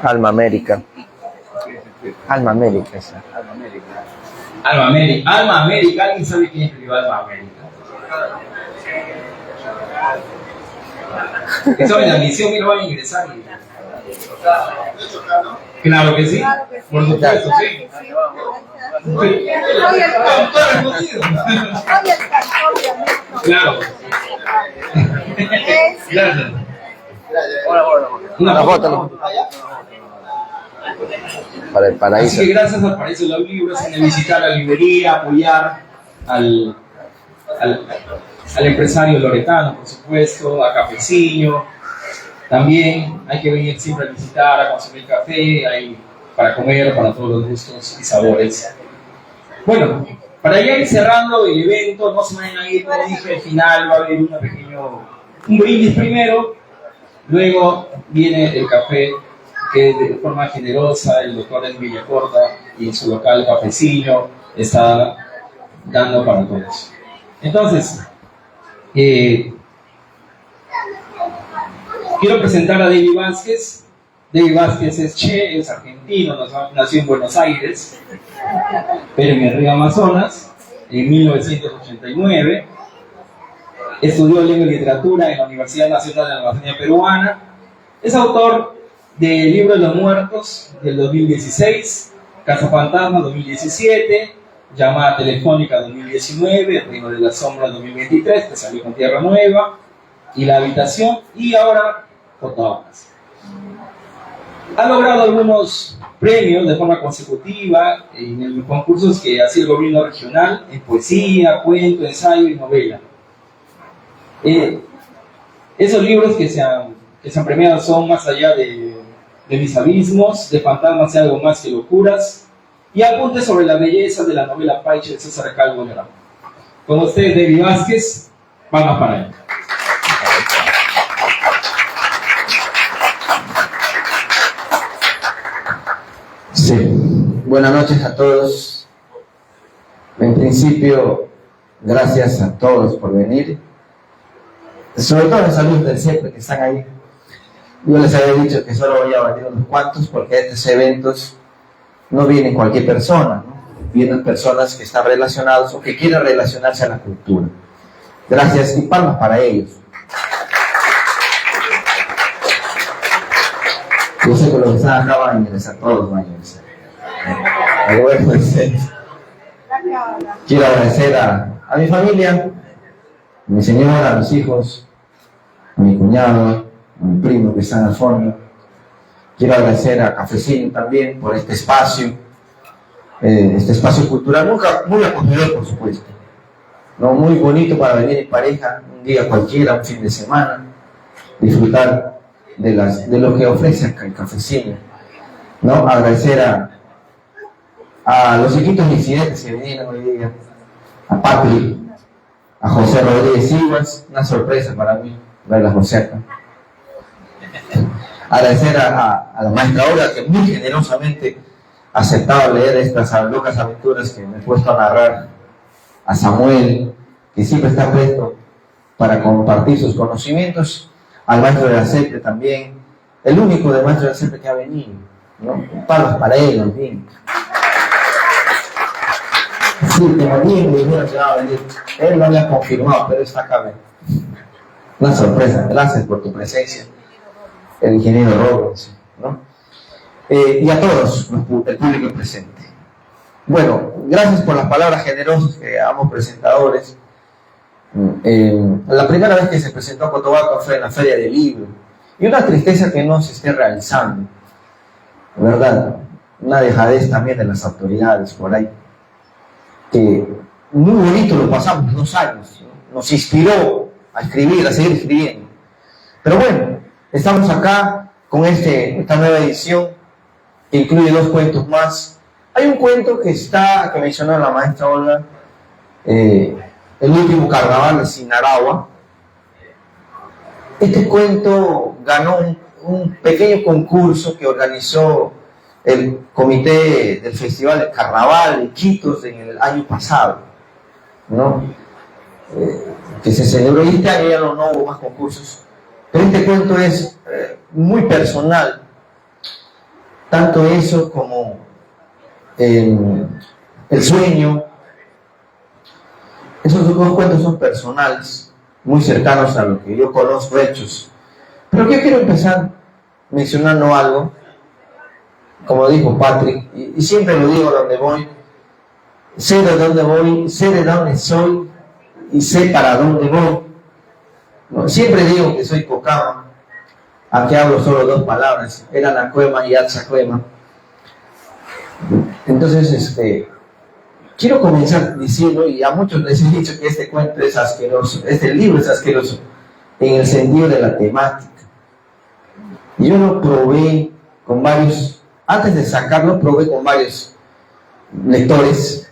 Alma América. Esa. Alma América. ¿Alguien sabe quién escribió Alma América? Eso en la admisión no van a ingresar. Claro que sí. Por supuesto, sí. Claro. Gracias. Una foto. Para el paraíso. Así que gracias al Paraíso de los Libros, en visitar la librería, apoyar al empresario loretano, por supuesto, a Cafeciño. También hay que venir siempre a visitar, a consumir café, hay para comer, para todos los gustos y sabores. Bueno, para ya ir cerrando el evento, no se vayan a ir, como dije, al final va a haber un brindis primero, luego viene el café que de forma generosa el doctor en Villacorta y en su local Cafeciño está dando para todos. Entonces, quiero presentar a David Vázquez. David Vázquez es es argentino, nació en Buenos Aires, pero en el río Amazonas, en 1989. estudió lengua y literatura en la Universidad Nacional de la Amazonía Peruana, es autor del Libro de los Muertos del 2016, Casa Fantasma 2017, Llamada Telefónica 2019, El Reino de la Sombra 2023, que salió con Tierra Nueva, y La Habitación, y ahora Fotógrafos. Ha logrado algunos premios de forma consecutiva en los concursos que hacía el gobierno regional en poesía, cuento, ensayo y novela. Esos libros que se han premiado son Más allá de mis abismos, De fantasmas y algo más que locuras, y Apuntes sobre la belleza de la novela Paiche de César Calvo Grau. Con ustedes, David Vázquez, vamos para allá. Sí, buenas noches a todos. En principio, gracias a todos por venir. Sobre todo los alumnos del CIEPE que están ahí. Yo les había dicho que solo voy a venir unos cuantos porque a estos eventos no viene cualquier persona, ¿no? Vienen personas que están relacionados o que quieren relacionarse a la cultura. Gracias y palmas para ellos. Yo sé que los que están acá van a ingresar, todos van a ingresar. Bueno, quiero agradecer a mi familia, a mi señora, a mis hijos, a mi cuñado, a mi primo que está al fondo. Quiero agradecer a Cafecín también por este espacio cultural, muy acogedor por supuesto, ¿no? Muy bonito para venir en pareja, un día cualquiera, un fin de semana, disfrutar de lo que ofrece acá el Cafecín, ¿no? Agradecer a los equipos de incidentes que vinieron hoy día, a Patrick, a José Rodríguez Iguas, una sorpresa para mí ver a José acá. Agradecer a la maestra Olga, que muy generosamente ha aceptado leer estas locas aventuras que me he puesto a narrar, a Samuel, que siempre está presto para compartir sus conocimientos, al maestro de la CEPE también, el único de maestro de la CEPE que ha venido, ¿no? Palmas para él, en fin. Sí, que nadie me dijeron que va a venir. Él lo había confirmado, pero está acá. Una sorpresa, gracias por tu presencia, el ingeniero Roberts, ¿no? Y a todos, el público presente. Bueno, gracias por las palabras generosas que ambos presentadores. La primera vez que se presentó Cotobaca fue en la Feria del Libro, y una tristeza que no se esté realizando, ¿verdad? Una dejadez también de las autoridades por ahí, que muy bonito lo pasamos 2 años, ¿no? Nos inspiró a escribir, a seguir escribiendo. Pero bueno, estamos acá con esta nueva edición que incluye 2 cuentos más. Hay un cuento que mencionó la maestra Olga, El último carnaval de Sinaragua. Este cuento ganó un pequeño concurso que organizó el comité del Festival de Carnaval de Iquitos en el año pasado, ¿no? Que se celebró, y este año ya no hubo más concursos. Pero este cuento es muy personal, tanto eso como el sueño. Esos 2 cuentos son personales, muy cercanos a lo que yo conozco, hechos. Pero yo quiero empezar mencionando algo, como dijo Patrick, y siempre lo digo donde voy: sé de dónde voy, sé de dónde soy y sé para dónde voy. No, siempre digo que soy Cocama, aunque hablo solo 2 palabras, Eranacuema y Atzacuema. Entonces, quiero comenzar diciendo, y a muchos les he dicho que este cuento es asqueroso, este libro es asqueroso, en el sentido de la temática. Yo lo probé con varios, antes de sacarlo, probé con varios lectores.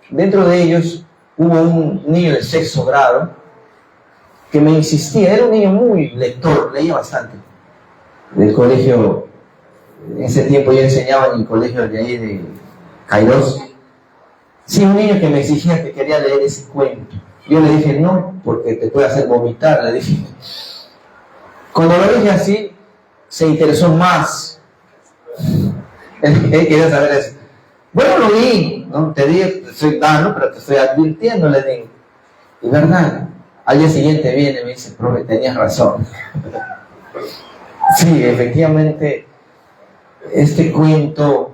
Dentro de ellos hubo un niño de 6º grado que me insistía, era un niño muy lector, leía bastante. Del colegio, en ese tiempo yo enseñaba en el colegio de ahí de Cairós. Sí, un niño que me exigía que quería leer ese cuento. Yo le dije no, porque te puede hacer vomitar, le dije. Cuando lo dije así, se interesó más. Él quería saber eso. Bueno, lo vi, ¿no? Te estoy dando, pero te estoy advirtiendo, le digo. Y verdad, Al día siguiente viene y me dice, profe, tenías razón. Sí, efectivamente, este cuento,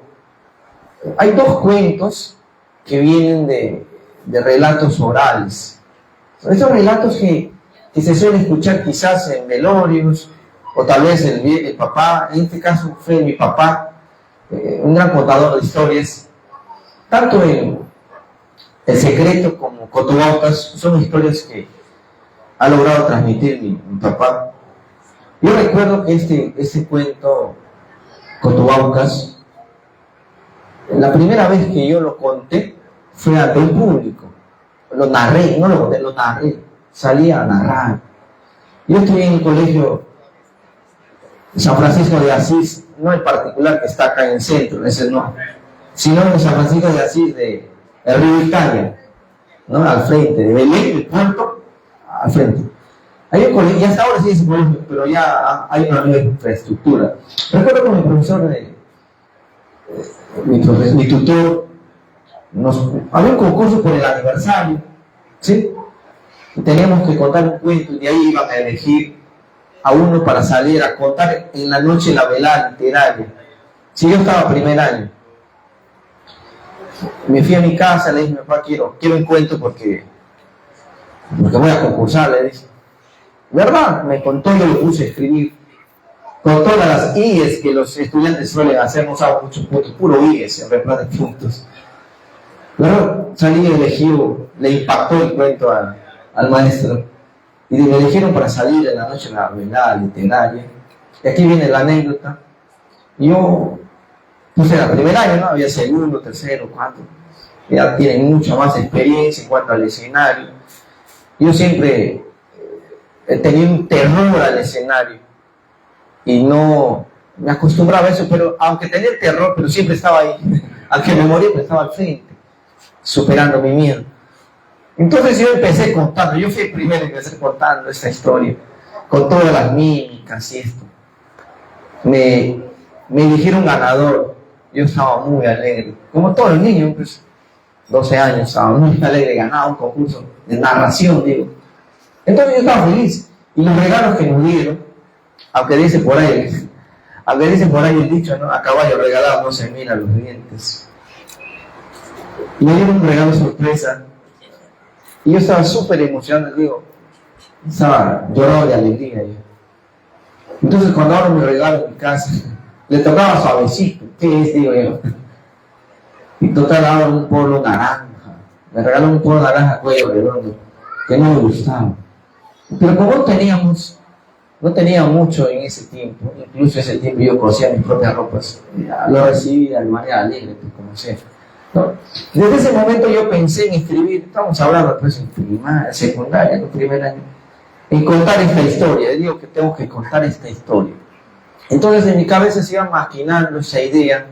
hay dos cuentos que vienen de relatos orales. Son esos relatos que se suelen escuchar quizás en velorios, o tal vez el papá, en este caso fue mi papá, un gran contador de historias, tanto en El Secreto como Cotobaucas, son historias que ha logrado transmitir mi papá. Yo recuerdo que este cuento, Cotobaucas, la primera vez que yo lo conté fue ante un público. Lo narré, no lo conté, lo narré. Salí a narrar. Yo estuve en el colegio San Francisco de Asís, no el particular que está acá en el centro, ese no, sino en San Francisco de Asís de Río Italia, ¿no? Al frente, de Belén, el puerto, al frente. Hay un colegio, y hasta ahora sí es un colegio, pero ya hay una nueva infraestructura. Recuerdo que mi profesor, mi tutor, había un concurso por el aniversario, ¿sí? Y teníamos que contar un cuento, y de ahí iban a elegir a uno para salir a contar en la noche la velada literaria. Si yo estaba primer año, me fui a mi casa, le dije, papá, quiero un cuento porque voy a concursar, le dije. ¿Verdad? Me contó, yo lo puse a escribir con todas las IES que los estudiantes suelen hacer, no usaba muchos puntos, puro IES en reemplazo de puntos. Pero salí elegido, le impactó el cuento al maestro. Y me eligieron para salir en la noche de la velada literaria. Y aquí viene la anécdota. Yo, pues era primer año, ¿no? Había segundo, tercero, cuarto. Ya tienen mucha más experiencia en cuanto al escenario. Yo siempre tenía un terror al escenario. Y no me acostumbraba a eso, pero aunque tenía el terror, pero siempre estaba ahí. Al que me moría, pues estaba al frente, superando mi miedo. Entonces yo empecé contando, yo fui el primero que empecé contando esta historia, con todas las mímicas y esto. Me eligieron ganador, yo estaba muy alegre, como todos los niños, pues 12 años, estaba muy alegre, ganaba un concurso de narración, digo. Entonces yo estaba feliz, y los regalos que nos dieron, aunque dice por ahí el dicho, ¿no? A caballo regalado no se mira los dientes. Y me dieron un regalo sorpresa. Y yo estaba súper emocionado, digo, estaba llorando de alegría yo. Entonces cuando abro mi regalo en mi casa, le tocaba suavecito, ¿qué es? Digo yo. Y total abro un polo naranja, me regaló un polo naranja cuello redondo, que no me gustaba. Pero como no tenía mucho en ese tiempo, incluso ese tiempo yo cosía mis propias ropas, lo recibí de manera alegre, pues, como sea. ¿No? Desde ese momento yo pensé en escribir, estamos hablando pues en primaria, secundaria, en primer año, en contar esta historia. Yo digo que tengo que contar esta historia. Entonces en mi cabeza se iba maquinando esa idea.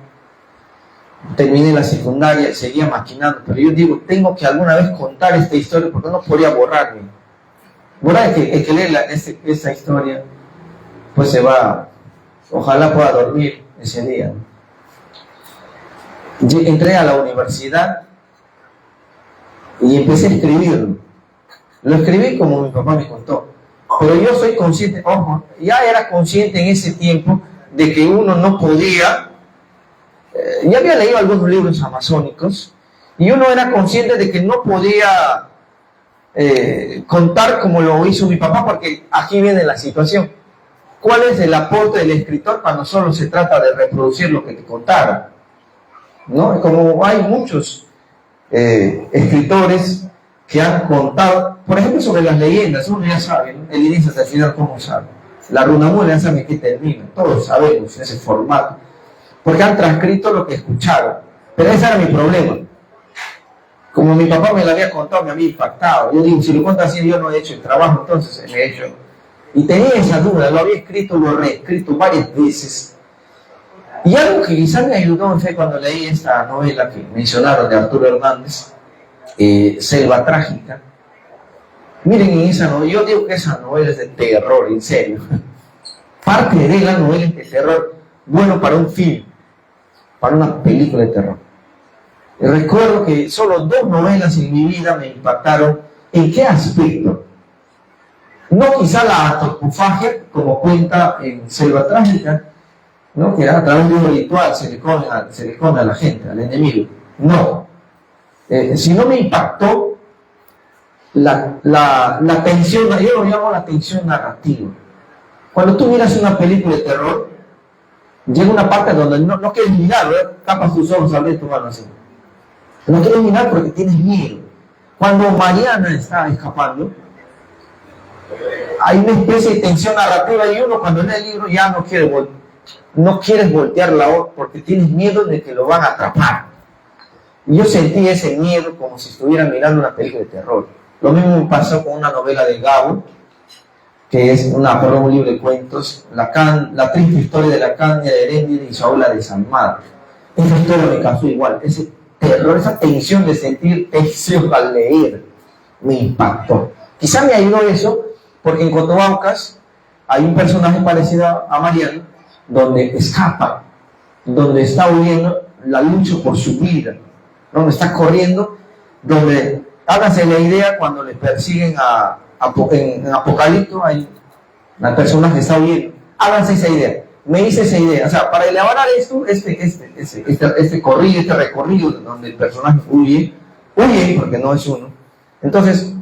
Terminé la secundaria, seguía maquinando, pero yo digo, tengo que alguna vez contar esta historia porque no podía borrarme. Borrar el que lee esta historia, pues se va, ojalá pueda dormir ese día, ¿no? Entré a la universidad y empecé a escribirlo. Lo escribí como mi papá me contó. Pero yo soy consciente, ojo, ya era consciente en ese tiempo de que uno no podía, ya había leído algunos libros amazónicos, y uno era consciente de que no podía contar como lo hizo mi papá, porque aquí viene la situación. ¿Cuál es el aporte del escritor cuando solo se trata de reproducir lo que te contaron? ¿No? Como hay muchos escritores que han contado, por ejemplo, sobre las leyendas, uno ya sabe, ¿no? El inicio hasta el final, ¿cómo sabe? La Runamula ya sabe que termina, todos sabemos ese formato, porque han transcrito lo que escucharon. Pero ese era mi problema. Como mi papá me lo había contado, me había impactado. Yo digo, si lo cuento así, yo no he hecho el trabajo, entonces me he hecho. Y tenía esa duda, lo había escrito, lo he reescrito varias veces. Y algo que quizás me ayudó fue cuando leí esta novela que mencionaron de Arturo Hernández, Selva Trágica. Miren, en esa novela, yo digo que esa novela es de terror, en serio. Parte de la novela es de terror, bueno para un film, para una película de terror. Y recuerdo que solo 2 novelas en mi vida me impactaron. ¿En qué aspecto? No quizá la antropofagia, como cuenta en Selva Trágica, ¿no? Que a través de un ritual se le come a la gente, al enemigo. No. Sino me impactó la tensión, yo lo llamo la tensión narrativa. Cuando tú miras una película de terror, llega una parte donde no quieres mirar, ¿verdad? Tapas tus ojos, abres tu mano así. No quieres mirar porque tienes miedo. Cuando Mariana está escapando, hay una especie de tensión narrativa y uno cuando lee el libro ya no quieres voltear la hoja porque tienes miedo de que lo van a atrapar. Y yo sentí ese miedo como si estuviera mirando una película de terror. Lo mismo me pasó con una novela de Gabo, que es un libro de cuentos, la triste historia de la caña de Heréndira y Saúl desalmada. Esa historia me causó igual, ese terror, esa tensión de sentir tensión al leer, me impactó. Quizá me ayudó eso, porque en Cotobancas hay un personaje parecido a Mariano, donde escapa, donde está huyendo la lucha por su vida, donde está corriendo, donde, háganse la idea cuando le persiguen en Apocalipto, hay una persona que está huyendo, háganse esa idea, me hice esa idea, o sea, para elaborar esto, este recorrido donde el personaje huye porque no es uno, entonces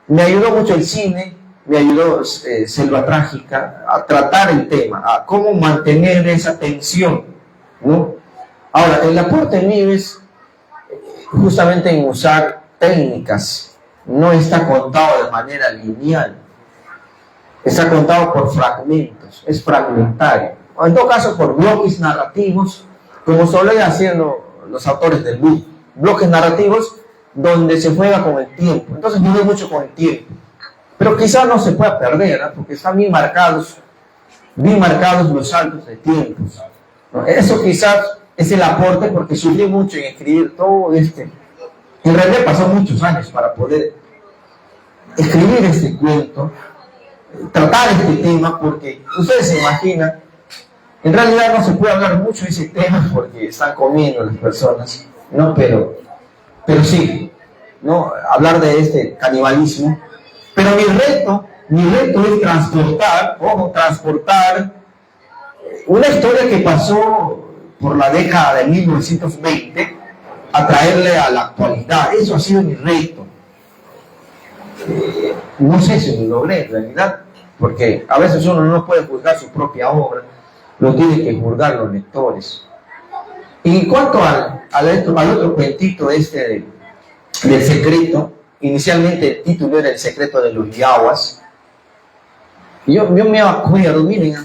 me ayudó mucho el cine, me ayudó Selva Trágica a tratar el tema, a cómo mantener esa tensión, ¿no? Ahora, el aporte mío es justamente en usar técnicas, no está contado de manera lineal, está contado por fragmentos, es fragmentario, o en todo caso por bloques narrativos, como suelen haciendo los autores del book, bloques narrativos donde se juega con el tiempo, entonces jugué mucho con el tiempo. Pero quizás no se pueda perder, ¿no? Porque están bien marcados los saltos de tiempos, ¿no? Eso quizás es el aporte, porque sufrí mucho en escribir todo en realidad pasó muchos años para poder escribir este cuento, tratar este tema, porque ustedes se imaginan, en realidad no se puede hablar mucho de ese tema porque están comiendo las personas, ¿no? Pero sí, ¿no? Hablar de este canibalismo. Pero mi reto es transportar una historia que pasó por la década de 1920 a traerle a la actualidad. Eso ha sido mi reto. No sé si lo logré en realidad, porque a veces uno no puede juzgar su propia obra, lo tienen que juzgar los lectores. Y en cuanto al otro cuentito del secreto, inicialmente el título era El secreto de los yaguas. Yo me acuerdo, miren,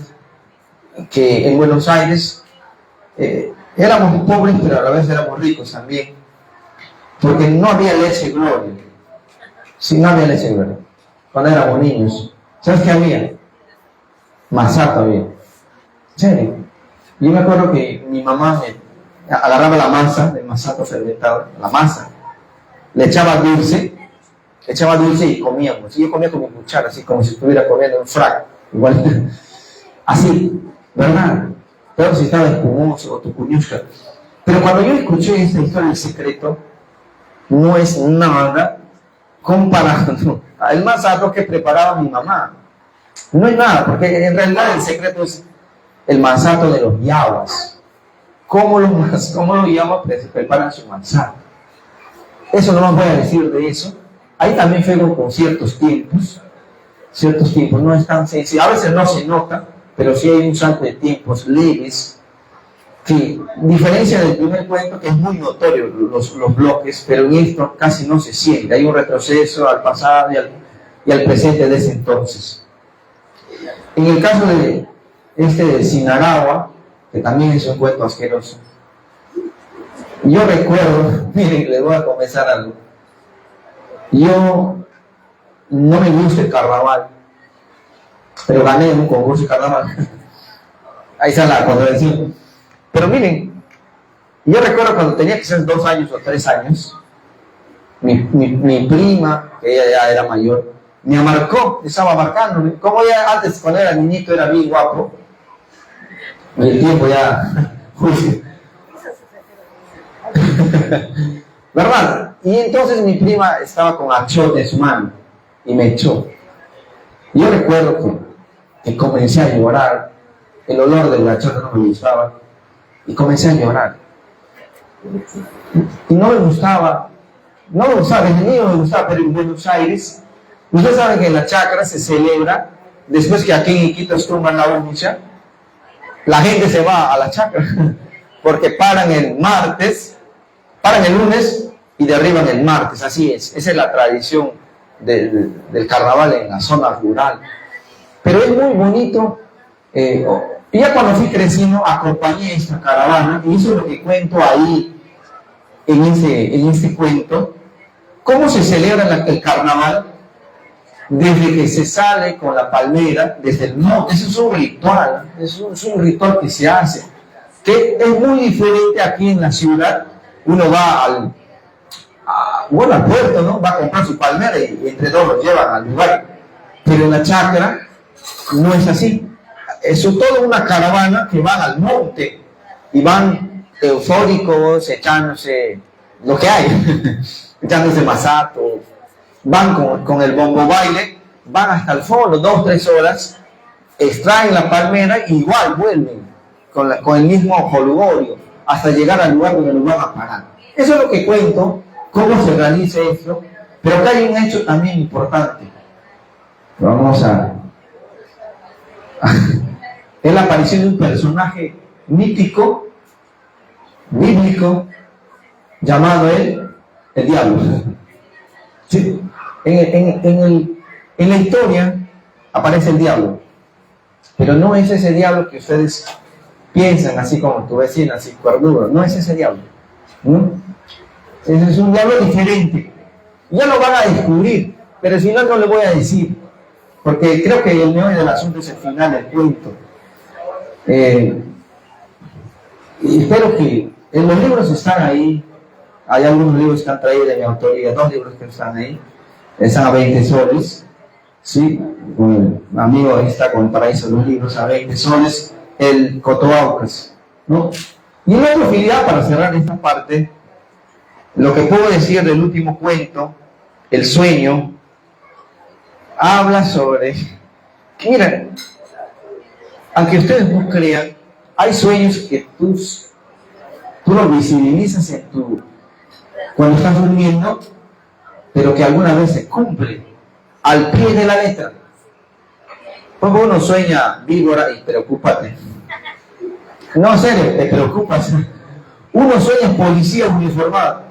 que en Buenos Aires éramos pobres, pero a la vez éramos ricos también, porque no había leche Gloria. Sí, no había leche Gloria. Cuando éramos niños, ¿sabes qué había? Masato había. ¿En serio? Yo me acuerdo que mi mamá me agarraba la masa del masato fermentado, la masa, le echaba dulce y comíamos. Y yo comía con mi cuchara, así como si estuviera comiendo un frac, igual, así, ¿verdad? Pero si estaba espumoso o tucuñusca. Pero cuando yo escuché esta historia del secreto, no es nada comparado al masato que preparaba mi mamá. No es nada, porque en realidad el secreto es el masato de los yaguas. ¿Cómo los yaguas preparan su masato? Eso no me voy a decir de eso. Ahí también fueron con ciertos tiempos, no es tan sencillo, a veces no se nota, pero sí hay un salto de tiempos leves, que diferencia del primer cuento, que es muy notorio los bloques, pero en esto casi no se siente, hay un retroceso al pasado y al presente de ese entonces. En el caso de Sinagua, que también es un cuento asqueroso, yo recuerdo, miren, les voy a confesar algo. Yo no me gusta el carnaval, pero gané en un concurso de carnaval. Ahí está la contradicción. Pero miren, yo recuerdo cuando tenía que ser 2 años o 3 años, mi prima, que ella ya era mayor, me marcó, estaba marcándome. Como ya antes, cuando era niñito, era bien guapo, y el tiempo ya juicio. ¿Verdad? Y entonces mi prima estaba con achot en su mano y me echó. Yo recuerdo que comencé a llorar, el olor de la chota no me gustaba, y comencé a llorar. Y no me gustaba, desde niño me gustaba, pero en Buenos Aires, ustedes saben que en la chacra se celebra, después que aquí en Iquitos tumban la uncha, la gente se va a la chacra, porque paran el lunes y derriban el martes, así es, esa es la tradición del carnaval en la zona rural. Pero es muy bonito, ya cuando fui creciendo acompañé esta caravana, y eso es lo que cuento ahí en este cuento, cómo se celebra el carnaval desde que se sale con la palmera, desde el monte. Eso es un ritual, es un ritual que se hace, que es muy diferente aquí en la ciudad. Uno va al puerto, ¿no? Va a comprar su palmera y entre todos lo llevan al lugar. Pero en la chacra no es así. Es toda una caravana que van al monte y van eufóricos, echándose lo que hay, echándose masato, van con el bombo baile, van hasta el fondo, 2 o 3 horas, extraen la palmera y igual vuelven con el mismo jolgorio hasta llegar al lugar donde nos van a parar. Eso es lo que cuento, cómo se realiza esto, pero acá hay un hecho también importante. Vamos a es la aparición de un personaje mítico, bíblico, llamado el diablo. Sí. En la historia aparece el diablo, pero no es ese diablo que ustedes piensan, así como tu vecina, así cuernudo. No es ese diablo, ¿no? Ese es un diablo diferente. Ya lo van a descubrir, pero al final no le voy a decir, porque creo que el meollo del asunto es el final del cuento. Y espero que los libros están ahí. Hay algunos libros que han traído de mi autoría, 2 libros que están ahí, están a 20 soles. Sí, un amigo ahí está con el paraíso de los libros a 20 soles, el Cotoaucas, ¿no? Y en otra filial, para cerrar esta parte, lo que puedo decir del último cuento, El sueño, habla sobre, miren, aunque ustedes no crean, hay sueños que tú los visibilizas cuando estás durmiendo, pero que alguna vez se cumplen al pie de la letra. Porque uno sueña víbora y preocúpate. No, en serio, te preocupas. Uno sueña policía uniformado.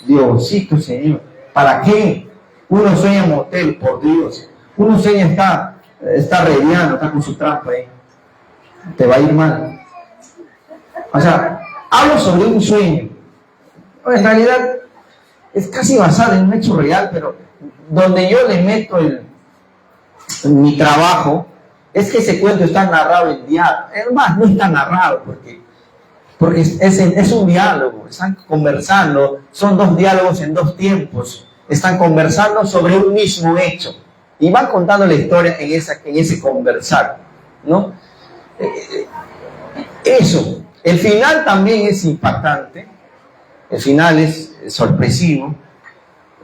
Diosito Señor, ¿para qué? Uno sueña motel, por Dios. Uno sueña está rediando, está con su trampa ahí. Te va a ir mal. O sea, hablo sobre un sueño. En realidad es casi basado en un hecho real, pero donde yo le meto mi trabajo es que ese cuento está narrado en diálogo. Es más, no está narrado porque es un diálogo. Están conversando, son 2 diálogos en 2 tiempos. Están conversando sobre un mismo hecho y van contando la historia en ese conversar, ¿no? Eso. El final también es impactante. El final es sorpresivo.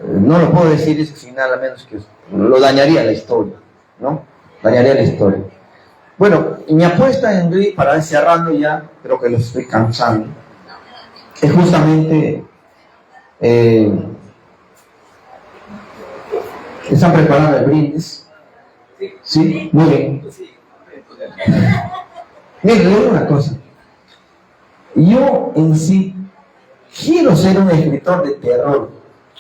No lo puedo decir ese final a menos que lo dañaría la historia, ¿no? Dañaría la historia. Bueno, y mi apuesta, Henry, para ir cerrando ya, creo que los estoy cansando, es justamente ¿están preparando el brindis? ¿Sí? Muy bien. Miren, le digo una cosa. Yo en sí quiero ser un escritor de terror.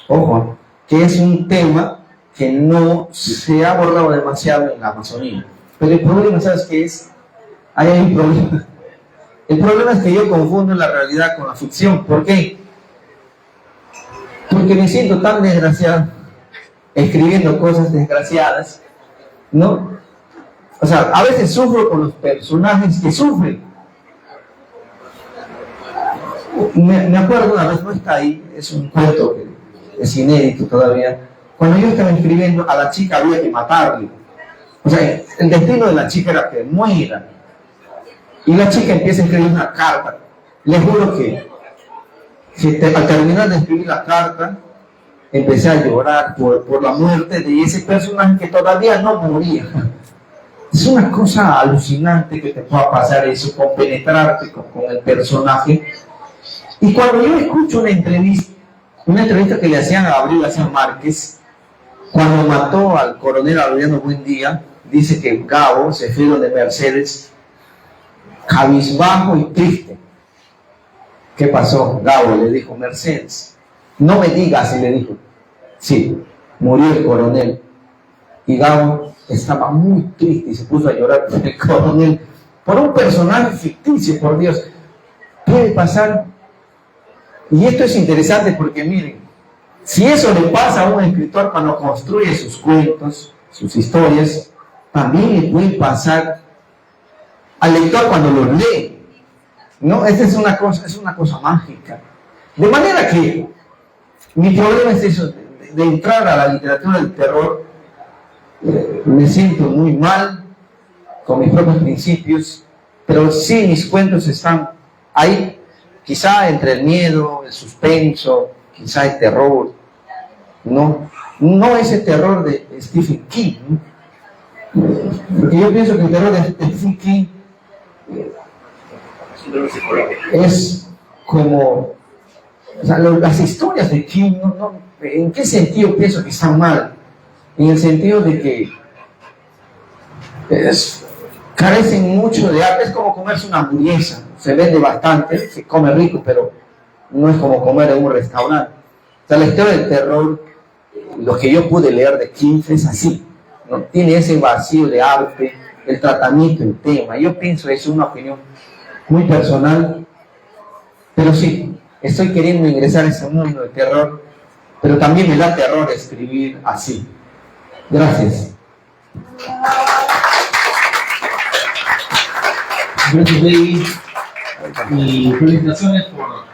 Ojo, que es un tema que no se ha abordado demasiado en la Amazonía. Pero el problema, ¿sabes qué es? Ahí hay un problema. El problema es que yo confundo la realidad con la ficción. ¿Por qué? Porque me siento tan desgraciado escribiendo cosas desgraciadas, ¿no? O sea, a veces sufro con los personajes que sufren. Me acuerdo una vez, no está ahí, es un cuento que es inédito todavía. Cuando yo estaba escribiendo, a la chica había que matarle. O sea, el destino de la chica era que muera. Y la chica empieza a escribir una carta. Les juro que al terminar de escribir la carta, empecé a llorar por la muerte de ese personaje que todavía no moría. Es una cosa alucinante que te pueda pasar eso, compenetrarte con el personaje. Y cuando yo escucho una entrevista que le hacían a Gabriel García Márquez, cuando mató al coronel Aureliano Buendía, dice que Gabo se fue donde Mercedes, cabizbajo y triste. ¿Qué pasó? Gabo le dijo, Mercedes, no me digas, y le dijo, sí, murió el coronel. Y Gabo estaba muy triste y se puso a llorar por el coronel, por un personaje ficticio, por Dios. Puede pasar. Y esto es interesante porque miren, si eso le pasa a un escritor cuando construye sus cuentos, sus historias, también le puede pasar al lector cuando los lee. ¿No? Esta es una cosa mágica. De manera que mi problema es eso, de entrar a la literatura del terror. Me siento muy mal con mis propios principios, pero sí mis cuentos están ahí, quizá entre el miedo, el suspenso, quizá el terror, no ese terror de Stephen King, ¿no? Porque yo pienso que el terror de Stephen King es como, o sea, las historias de King, ¿en qué sentido pienso que están mal? En el sentido de que carecen mucho de arte. Es como comerse una hamburguesa, se vende bastante, se come rico, pero no es como comer en un restaurante. O sea, la historia del terror, lo que yo pude leer de King es así, ¿no? Tiene ese vacío de arte, el tratamiento, el tema. Yo pienso, es una opinión muy personal, pero sí, estoy queriendo ingresar a ese mundo de terror, pero también me da terror escribir así. Gracias. Gracias, David. Y felicitaciones por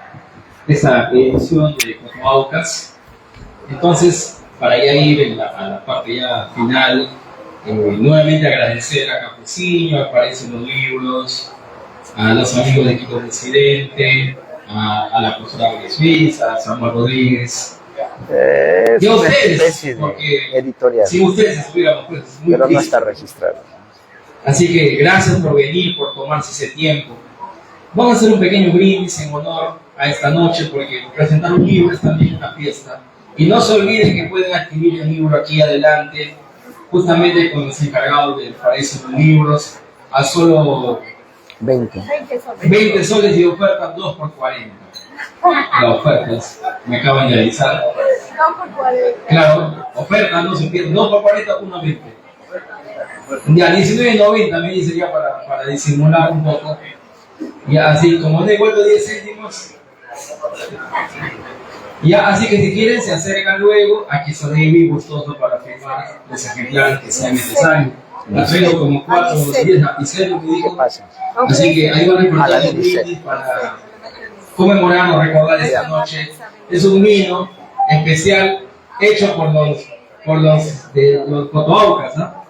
esta edición de Cotoaucas. Entonces, para ya ir a la parte ya final, nuevamente agradecer a Capucinho, a Aparece en los Libros, a los amigos de Quito Presidente, a la profesora Smith, a Samuel Rodríguez. Es Y a una ustedes, especie de porque editorial, si ustedes estuvieran, pues es muy pero no triste. está registrado. Así que gracias por venir, por tomarse ese tiempo. Vamos a hacer un pequeño brindis en honor a esta noche, porque presentar un libro es también una fiesta. Y no se olviden que pueden adquirir el libro aquí adelante, justamente con los encargados de Aparece en los Libros, a solo 20. 20 soles y ofertas 2 por 40. Las ofertas me acaban de avisar. Claro, ofertas no se pierden. 2 por 40, 1.20. Ya, 19.90 me dice ya para disimular un poco. Ya, así como devuelvo 10 céntimos. Ya, así que si quieren se acercan luego. Aquí estaré muy gustoso para firmar los ejemplares que sean necesarios. Traigo como 4 o 10 lapiceros, me digo. Así que ahí van a recordar el brindis para conmemorarnos, recordar esta noche. Es un vino especial hecho por los de los Cotoaucas, ¿no?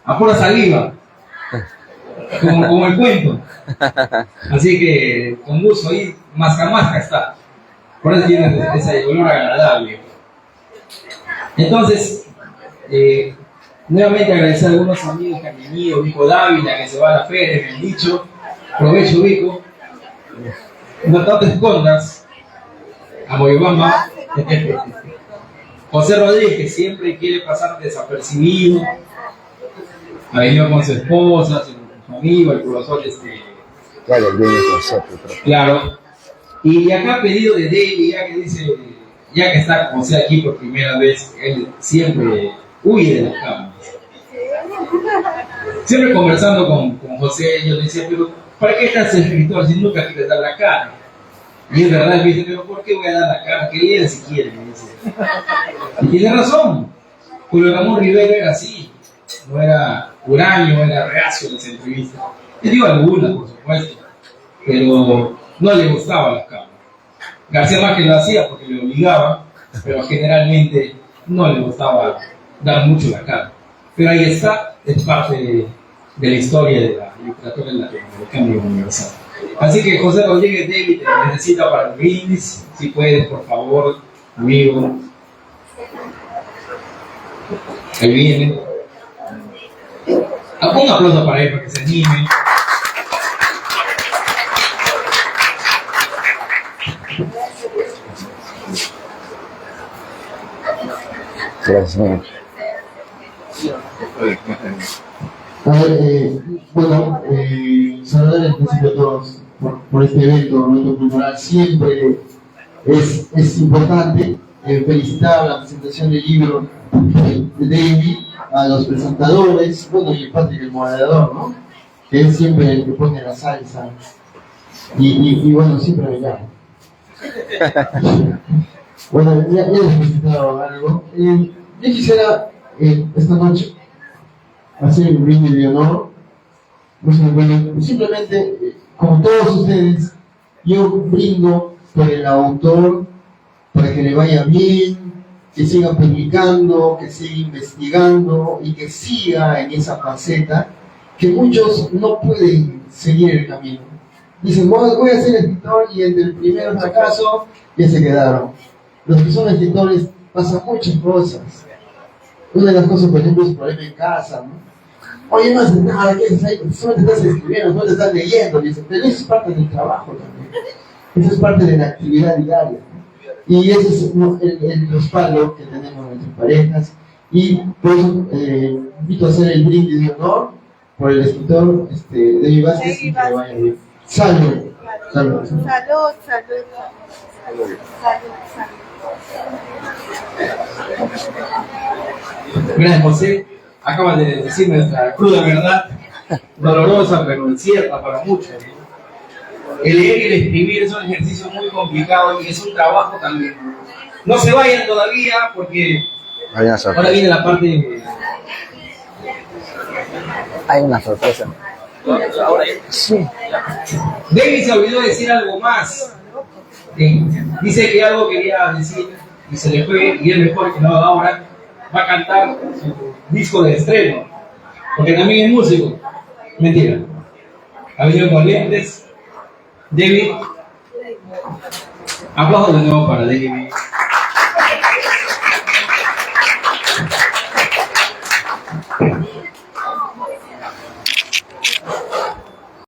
A pura saliva, como el cuento. Así que con gusto, ahí masca está. Por eso tiene ese olor agradable. Entonces, nuevamente agradecer a algunos amigos que han venido, Vico Dávila, que se va a la feria, me han dicho, provecho Vico, no te escondas, a Moyobamba, José Rodríguez, que siempre quiere pasar desapercibido, ha venido con su esposa, su amigo, el profesor Claro, el dueño concepto. claro, y acá pedido de David, ya que dice, ya que está José aquí por primera vez, él siempre huye de las cámaras. Siempre conversando con José, yo le decía, pero ¿para qué estás escritor si nunca quieres dar la cara? Y es verdad, me dice, pero ¿por qué voy a dar la cara? Que lean si quieren, me dice. Y tiene razón, Julio Ramón Rivera era así, no era huraño, era reacio en las entrevistas. Le dio algunas, por supuesto, pero no le gustaban las cámaras. García Márquez lo hacía porque le obligaba, pero generalmente no le gustaba dar mucho la cara. Pero ahí está, es parte de la historia de la literatura latinoamericana y universal. Así que José Rodríguez, David, te necesita para el brindis, si puedes, por favor, amigo. Ahí viene. Un aplauso para él, para que se anime. Gracias, señor. A ver, bueno, saludar en principio a todos por este evento cultural. Siempre es importante felicitar la presentación del libro de David, a los presentadores, bueno, y en parte el moderador, ¿no? Que es siempre el que pone la salsa. Y bueno, siempre me llama. Bueno, ya les he presentado algo. Yo quisiera esta noche hacer un brindis de honor. Bueno, simplemente, como todos ustedes, yo brindo por el autor, para que le vaya bien, que siga publicando, que siga investigando y que siga en esa faceta que muchos no pueden seguir el camino. Dicen, voy a ser escritor, y en el primer fracaso ya se quedaron. Los que son escritores pasan muchas cosas. Una de las cosas, por ejemplo, es el problema en casa, ¿no? Oye, no haces nada, ¿qué haces ahí? Solo te estás escribiendo, solo te estás leyendo. Dicen, pero eso es parte del trabajo también. Eso es parte de la actividad diaria. Y ese es el respaldo que tenemos en nuestras parejas. Y por eso invito a hacer el brindis de honor por el escritor David Vázquez, y que le vaya bien. Salud. Salud. Salud, salud, salud. Gracias, José. Acabas de decir nuestra cruda verdad, dolorosa pero cierta para muchos. El leer y el escribir es un ejercicio muy complicado y es un trabajo también. No se vayan todavía porque ahora viene la parte. Hay una sorpresa. Sí. David se olvidó decir algo más. Dice que algo quería decir y se le fue, y es mejor que no lo haga ahora. Va a cantar su disco de estreno, porque también es músico. Mentira. Ha venido con lentes. David, aplausos de nuevo para David.